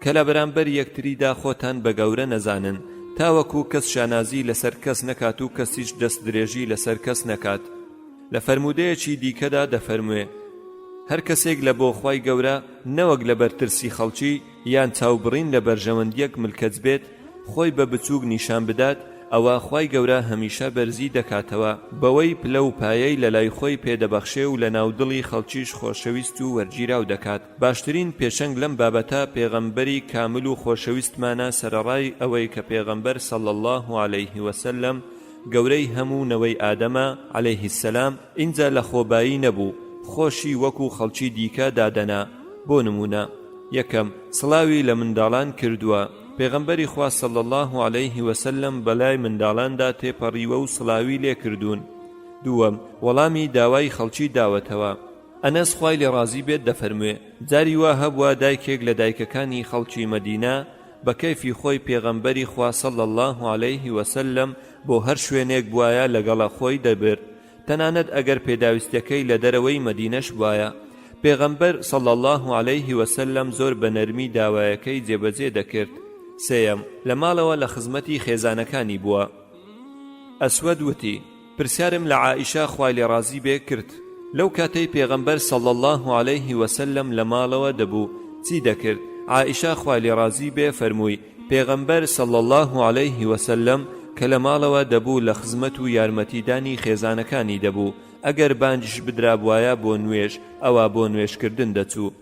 کە لە بەرامبەر یەکتریدا خۆتان بە گەورە نەزانن، تاوەکو کەس شانازی لەسەر کەس نەکات و کەسیش دەست درێژی لەسەر کەس نەکات. لە فەرمودەیەکی دیکەدا دەفەرموێ هەر کەسێک لە بۆ خوای گەورە نەوەک لە بەرترسی خەڵکی یان چاوبڕین لە بەرژەوەندیەک ملکەت بێت خۆی بە بچووک نیشان بدات، ئەوە خوای گەورە هەمیشە بەرزی دەکاتەوە، بەوەی پلە و پایەی لە لای خۆی پێدەبەخشێ و لە ناودڵی خەڵکیش خۆشەویست و وەرگیراو دەکات. باشترین پێشەنگ لەم بابەتە پێغەمبەری کامل و خۆشەویستمانە سەرەڕای ئەوەی کە پێغەمبەر صلی الله علیه وسلم گەورەی هەموو نەوەی ئادەمە عەلەیه السەلام ئینجا لە خۆبایی نەبوو، خۆشی وەکو خەڵکی دیکە دادەنا. بۆ نمونە یەکەم سڵاوی لە منداڵان کردووە، پێغەمبەری خوا صلی الله علیه وسلم بەلای منداڵاندا تێپەڕیوە و سڵاوی لێ کردوون. دووەم وەڵامی داوای خەڵکی داوەتەوە. ئەنەس خوای لێ ڕازی بێت دەفەرموێ جاری وا هەبووە دایکێک لە دایکەکانی خەڵکی مەدینە بە کەیفی خۆی پێغەمبەری خوا صلی الله علیه وسلم بۆ هەر شوێنێک بوایە لەگەڵە خۆی دەبرد، تەنانەت ئەگەر پێداویستەکەی لە دەرەوەی مەدینەش بوایە. پێغەمبەر صلی الله علیه وسلم زۆر بە نەرمی داوایەکەی جێبەجێ دەکرد. سێیەم لە ماڵەوە لە خزمەتی خێزانەکانی بووە. ئەسوەد وتی پرسیارم لە عائیشە خوای لێ ڕازی بێ کرد لەو کاتەی پێغەمبەر صلی الله علیه وسلم لە ماڵەوە دەبوو چی دەکرد؟ عائیشە خوای لێ ڕازی بێ فەرمووی پێغەمبەر صلی الله علیه وسلم کە لە ماڵەوە دەبوو لە خزمەت و یارمەتیدانی خێزانەکانی دەبوو، ئەگەر بانجش بدرابوایە بۆ نوێژ ئەوە بۆ نوێشکردن دەچوو.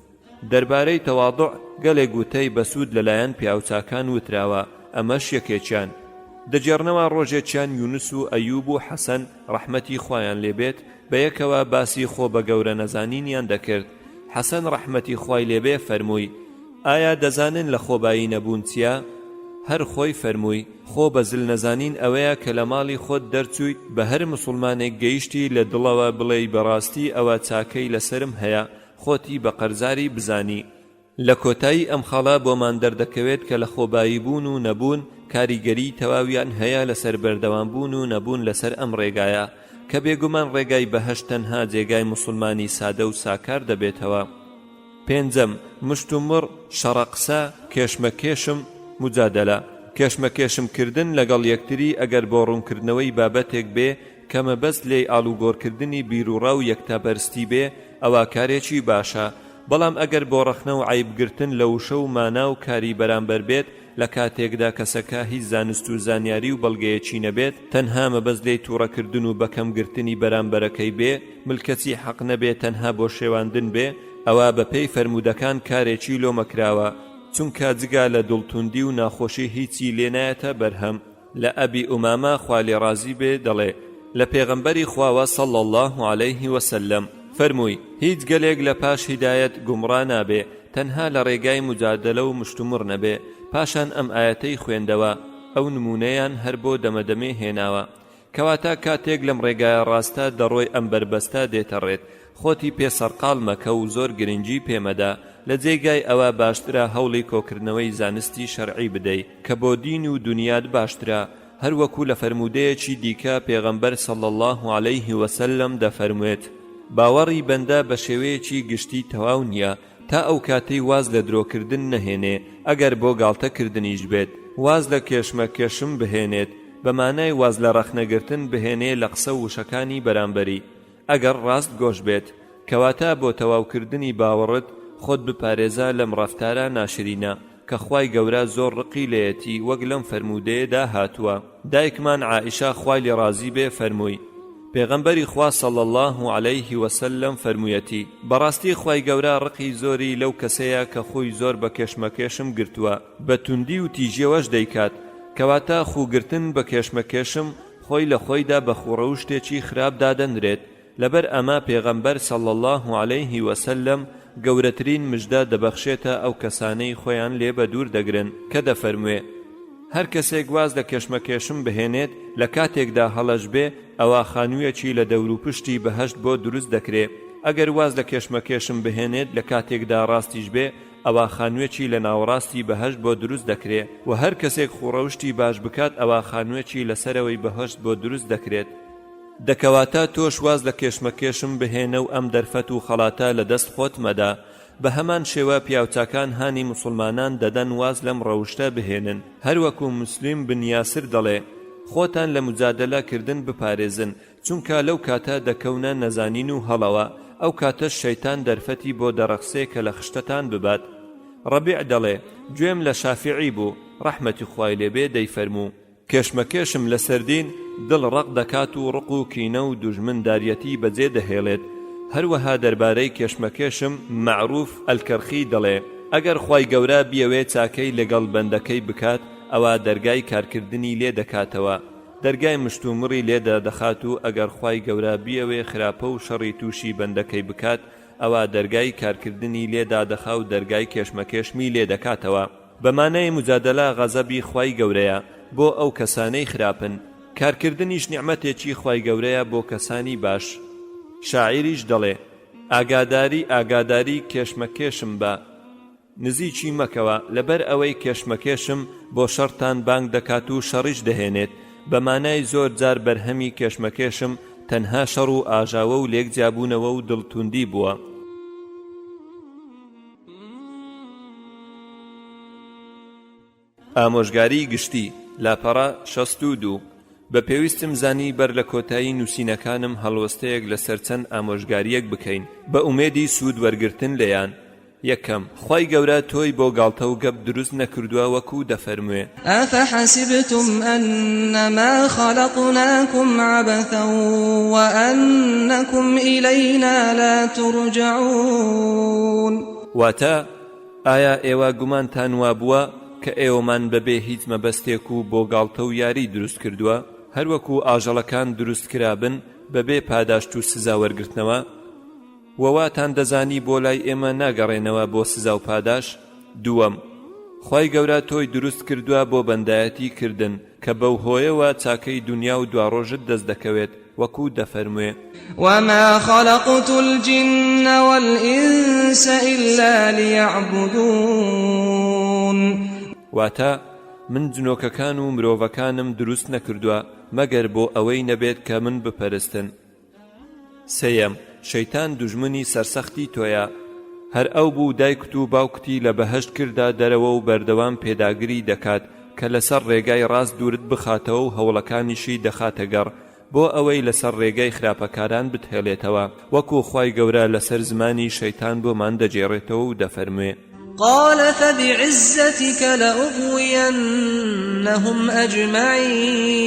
دەربارەی تەواضع گەلێک گوتەی بەسوود لەلایەن پیاوچاکان وتراوە، ئەمەش یەکێکیان. دەجێڕنەوە ڕۆژێکیان یونس و ئەیوب و حەسەن ڕەحمەتی خوایان لێبێت بە یەکەوە باسی خۆ بە گەورە نەزانینیان دەکرد. حەسەن ڕەحمەتی خوای لێبێ فەرمووی ئایا دەزانن لە خۆبایی نەبوون چییە؟ هەر خۆی فەرمووی خۆ بەزل نەزانین ئەوەیە کە لە ماڵی خۆت دەرچوویت بە هەر مسلمانێک گەیشتی لە دڵەوە بڵێ بەڕاستی ئەوە چاکەی لەسرم هەیە، خۆتی بە قەرزاری بزانی. لە کۆتایی ئەم خەڵە بۆمان دەردەکەوێت کە لە خۆبایی بوون و نەبوون کاریگەری تەواویان هەیە لەسەر بەردەوام بوون و نەبوون لەسەر ئەم ڕێگایە کە بێگومان ڕێگای بەهەشت تەنها جێگای مسلمانی سادە و ساکار دەبێتەوە. پێنجەم مشتومڕ شەڕەقسە کێشمەکێشم مجادلە کێشمەکێشمکردن لەگەڵ یەکتری ئەگەر بۆ ڕوونکردنەوەی بابەتێک بێ کە مەبەست لێی ئاڵوگۆڕکردنی بیرروڕا و یەکتابەرستی بێ ئەوە کارێکی باشە، بەڵام ئەگەر بۆ ڕەخنە و عیبگرتن لە وشە و مانا و کاری بەرامبەر بێت لە کاتێکدا کەسەکە هیچ زانست و زانیاری و بەڵگەیەکی نەبێت، تەنها مەبەست لێی تووڕەکردن و بەکەمگرتنی بەرامبەرەکەی بێ، ملکەتی حەق نەبێت تەنها بۆ شێواندن بێ، ئەوە بەپێی فەرمودەکان کارێکی لۆمەکراوە، چونکە جگا لە دڵتوندی و ناخۆشی هیچی لێ نایەتە بەرهەم. لە ئەبی ئومامە خوا لێ ڕازی بێ دەڵێ لە پێغەمبەری خواوە صلی الله علیه وسلم فەرمووی هیچ گەلێک لە پاش هیدایەت گومڕا نابێ تەنها لە ڕێگای مجادلە و مشتومڕ نەبێ. پاشان ئەم ئاەتەی خوێندەوە، ئەو نمونەیان هەر بۆ دەمەدەمێ هێناوە، کەواتە کاتێک لەم ڕێگایە ڕاستە دەڕۆی ئەم بربەستە دێتەڕێت، خۆتی پێ سەرقاڵ مەکە و زۆر گرنگی پێمەدا، لە جێگای ئەوە باشترە هەوڵی کۆکردنەوەی زانستی شەرعی بدەی کە بۆ دین و دنیات باشترە. هەروەکو لە فەرمودەیەکی دیکە پێغەمبەر صلی الله علیه وسلم دەفەرموێت باوەڕی بەندە بە شێوەیەکی گشتی تەواو نییە تا ئەو کاتەی واز لە درۆکردن نەهێنێ ئەگەر بۆ گاڵتەکردنیش بێت واز لە کێشمەکێشم بهێنێت بەمانای واز لە ڕەخنەگرتن بهێنێ لە قسە وشەکانی بەرامبەری ئەگەر ڕاست گۆش بێت کەواتە بۆ تەواوکردنی باوەڕت خۆت بپارێزە لەم ڕەفتارە ناشرینە کە خوای گەورە زۆر ڕقی لێیەتی وەک لەم فەرموودەیەدا هاتووە. دایکمان عائیشە خوای لێ ڕازی بێ فەرمووی پێغەمبەری خوا صلی الله علیه وسلم فەرموویەتی بەڕاستی خوای گەورە ڕقی زۆری لەو کەسەیە کە خۆی زۆر بە کێشمەکێشم گرتووە بە توندی و تیژیەوەش دەیکات کەواتە خوگرتن بە کێشمەکێشم خۆی لە خۆیدا بە خوڕە و شتێکی خراپ دادەنرێت. لەبەر ئەمە پێغەمبەر صلی الله علیه وسلم گەورەترین مژدە دەبەخشێتە ئەو کەسانەی خۆیان لێ بە دوور دەگرن کە دەفەرموێ هەر کەسێک واز لە کێشمەکێشم بهێنێت لە کاتێکدا هەڵەش بێ ئەوە خانوویەکی لە دەور و پشتی بەهەشت بۆ دروست دەکرێ ئەگەر واز لە کێشمەکێشم بهێنێت لە کاتێکدا ڕاستیش بێ ئەوە خانوویەکی لە ناوەڕاستی بەهەشت بۆ دروست دەکرێ و هەر کەسێک خوڕەوشتی باش بکات ئەوە خانوویەکی لەسەرەوەی بەهەشت بۆ دروست دەکرێت. دەکەواتە تۆش واز لە کێشمەکێشم بهێنە و ئەم دەرفەت و خەڵاتە لە دەست خۆت مەدا. بە هەمان شێوە پیاوچاکان هانی مسلمانان دەدەن واز لەم ڕەوشتە بهێنن. هەروەکو مسلم بن یاسر دەڵێ خۆتان لە مجادلەکردن بپارێزن چونکە لەو کاتە دەکەونە نەزانین و هەڵەوە ئەو کاتەش شەیتان دەرفەتی بۆ دەرەخسێ کە لە خشتتان ببات. ڕەبیع دەڵێ گوێم لە شافعی بوو ڕەحمەتی خوای لێبێ دەیفەرموو کێشمەکێشم لە سەردین دڵ ڕق دەکات و ڕق و کینە و دوژمنداریەتی بەجێ دەهێڵێت. هەروەها دەربارەی کێشمەکێشم معروف ئەلکەرخی دەڵێ ئەگەر خوای گەورە بیەوێ چاکەی لەگەڵ بەندەکەی بکات ئەوە دەرگای کارکردنی لێ دەکاتەوە دەرگای مشتومڕی لێدا دەخات و ئەگەر خوای گەورە بیەوێ خراپە و شەڕی تووشی بەندەکەی بکات ئەوە دەرگای کارکردنی لێدا دەخا و دەرگای کێشمەکێشمی لێ دەکاتەوە. بەمانەی مجادلە غەزەبی خوای گەورەیە بۆ ئەو کەسانەی خراپن کارکردنیش نیعمەتێکی خوای گەورەیە بۆ کەسانی باش. شاعیریش دەڵێ ئاگاداری کێشمەکێشم بە نزیکی مەکەوە لەبەر ئەوەی کێشمەکێشم بۆ شەڕتان بانگ دەکات و شەڕیش دەهێنێت. بەمانای زۆر جار بەرهەمی کێشمەکێشم تەنها شەڕ و ئاژاوە و لێک جیابوونەوە و دڵتوندی بووە. ئامۆژگاری گشتی لاپەڕە 62 بە پێویستم زانی بەر لە کۆتایی نووسینەکانم هەڵوەستەیەک لەسەر چەند ئامۆژگاریەک بکەین بە ئومێدی سوود وەرگرتن لێیان. یەکەم خوای گەورە تۆی بۆ گاڵتە و گەپ دروست نەکردووە وەکو دەفەرموێ ئەفەحەسیبتم ئەنەما خەلەقناکم عەبەثە وەئەنەکم ئیلەینا لا تورجعون. واتە ئایا ئێوە گومانتان وابووە کە ئێوەمان بەبێ هیچ مەبەستێک و بۆ گاڵتە و یاری دروست کردووە هەروەکو ئاژەڵەکان دروست کرابن بەبێ پاداشت و سزا وەرگرتنەوە وەواتان دەزانی بۆ لای ئێمە ناگەڕێنەوە بۆ سزا و پاداش. دووەم خوای گەورە تۆی دروست کردووە بۆ بەندایەتی کردن کە بەو هۆیەوە چاکەی دنیا و دواڕۆژت دەست دەکەوێت وەکو دەفەرموێ وما خلقت الجن والإنس إلا ليعبدون. واتە من جنۆکەکان و مرۆڤەکانم دروست نەکردووە مەگەر بۆ ئەوەی نەبێت کە من بپەرستن. سێیەم شەیتان دوژمنی سەرسەختی تۆیە هەر ئەو بوو دایکت و باوکتی لە بەهەشت کردا دەرەوە و بەردەوام پێداگری دەکات کە لەسەر ڕێگای ڕاست دوورت بخاتەوە و هەوڵەکانیشی دەخاتە گەڕ بۆ ئەوەی لەسەر ڕێگای خراپەکاران بتهێڵێتەوە وەکو خوای گەورە لەسەر زمانی شەیتان بۆمان دەجێڕێتەوە و دەفەرموێ قال فبعزتك لأغوينهم أجمعين.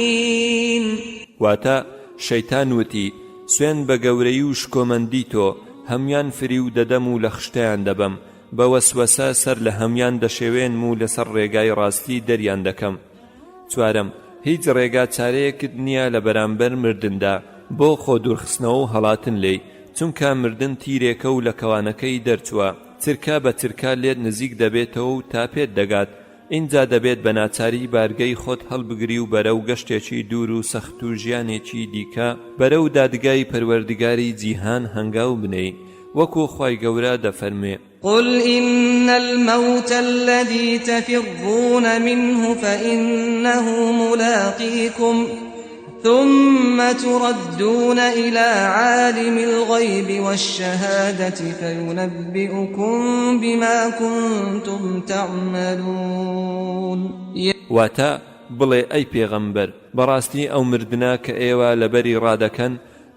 واتە شەیتان وتی سوێن بە گەورەی و شکۆمەندی تۆ هەمیان فری و دەدەم و لە خشتیان دەبەم بە وەسوەسە سەر لە هەمیان دەشێوێن و لەسەر ڕێگای ڕاستی دەریان دەکەم. چوارەم هیچ ڕێگا چارەیەکت نییە لە بەرامبەر مردندا بۆ خۆ دوورخستنەوە و هەڵاتن لێی چونکە مردن تیرێکە و لە کەوانەکەی دەرچووە چرکە بە چرکە لێت نزیک دەبێتەوە و تا پێت دەگات اینجا دەبێت بە ناچاری بارگەی خۆت هەڵبگری و بەرەو گەشتێکی دوور و سەخت و ژیانێکی دیکە بەرەو دادگای پەروەردگاری جیهان هەنگاو بنەی وەکو خوای گەورە دەفەرمێ قل إن الموت الذي تفرون منه فإنه ملاقيكم ثم تردون إلى عالم الغيب والشهادة فينبئكم بما كنتم تعملون. واتا بڵێ ئەی پێغەمبەر بەڕاستی ئەو مردنا کە ئێوە لەبەری ڕادەکەن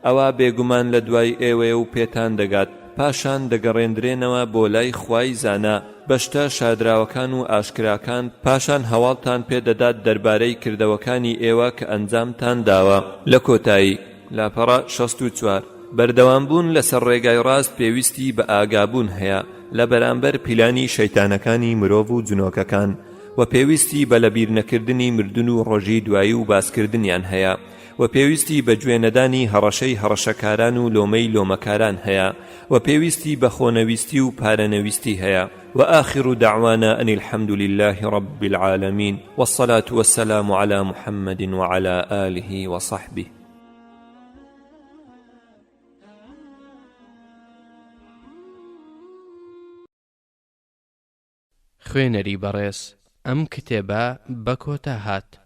ئەوە بێگومان لە دوای ئێوەیە و پێتان دەگات پاشان دەگەڕێندرێنەوە بۆ لای خوای زانا بەشتە شادراوەکان و ئاشکراکان پاشان هەواڵتان پێدەدات دەربارەی کردەوەکانی ئێوە کە ئەنجامتان داوە. لە کۆتایی لاپەڕە 64 بەردەوامبوون لەسەر ڕێگای ڕاست پێویستی بە ئاگابوون هەیە لە بەرامبەر پیلانی شەیتانەکانی مرۆڤ و جنۆکەکان و پێویستی بە لەبیر نەکردنی مردن و ڕۆژی دوایی و باسکردنیان هەیە و پێویستی بە گوێنەدانی هەڕەشەی هەڕەشەکاران و لۆمەی لۆمەکاران هەیە و پێویستی بە خۆنەویستی و پارەنەویستی هەیە. وآخر دعوانا أن الحمد لله رب العالمين والصلاة والسلام على محمد وعلى آله وصحبه. خوێنەری بەڕێز ئەم کتێبە بە کۆتا هات.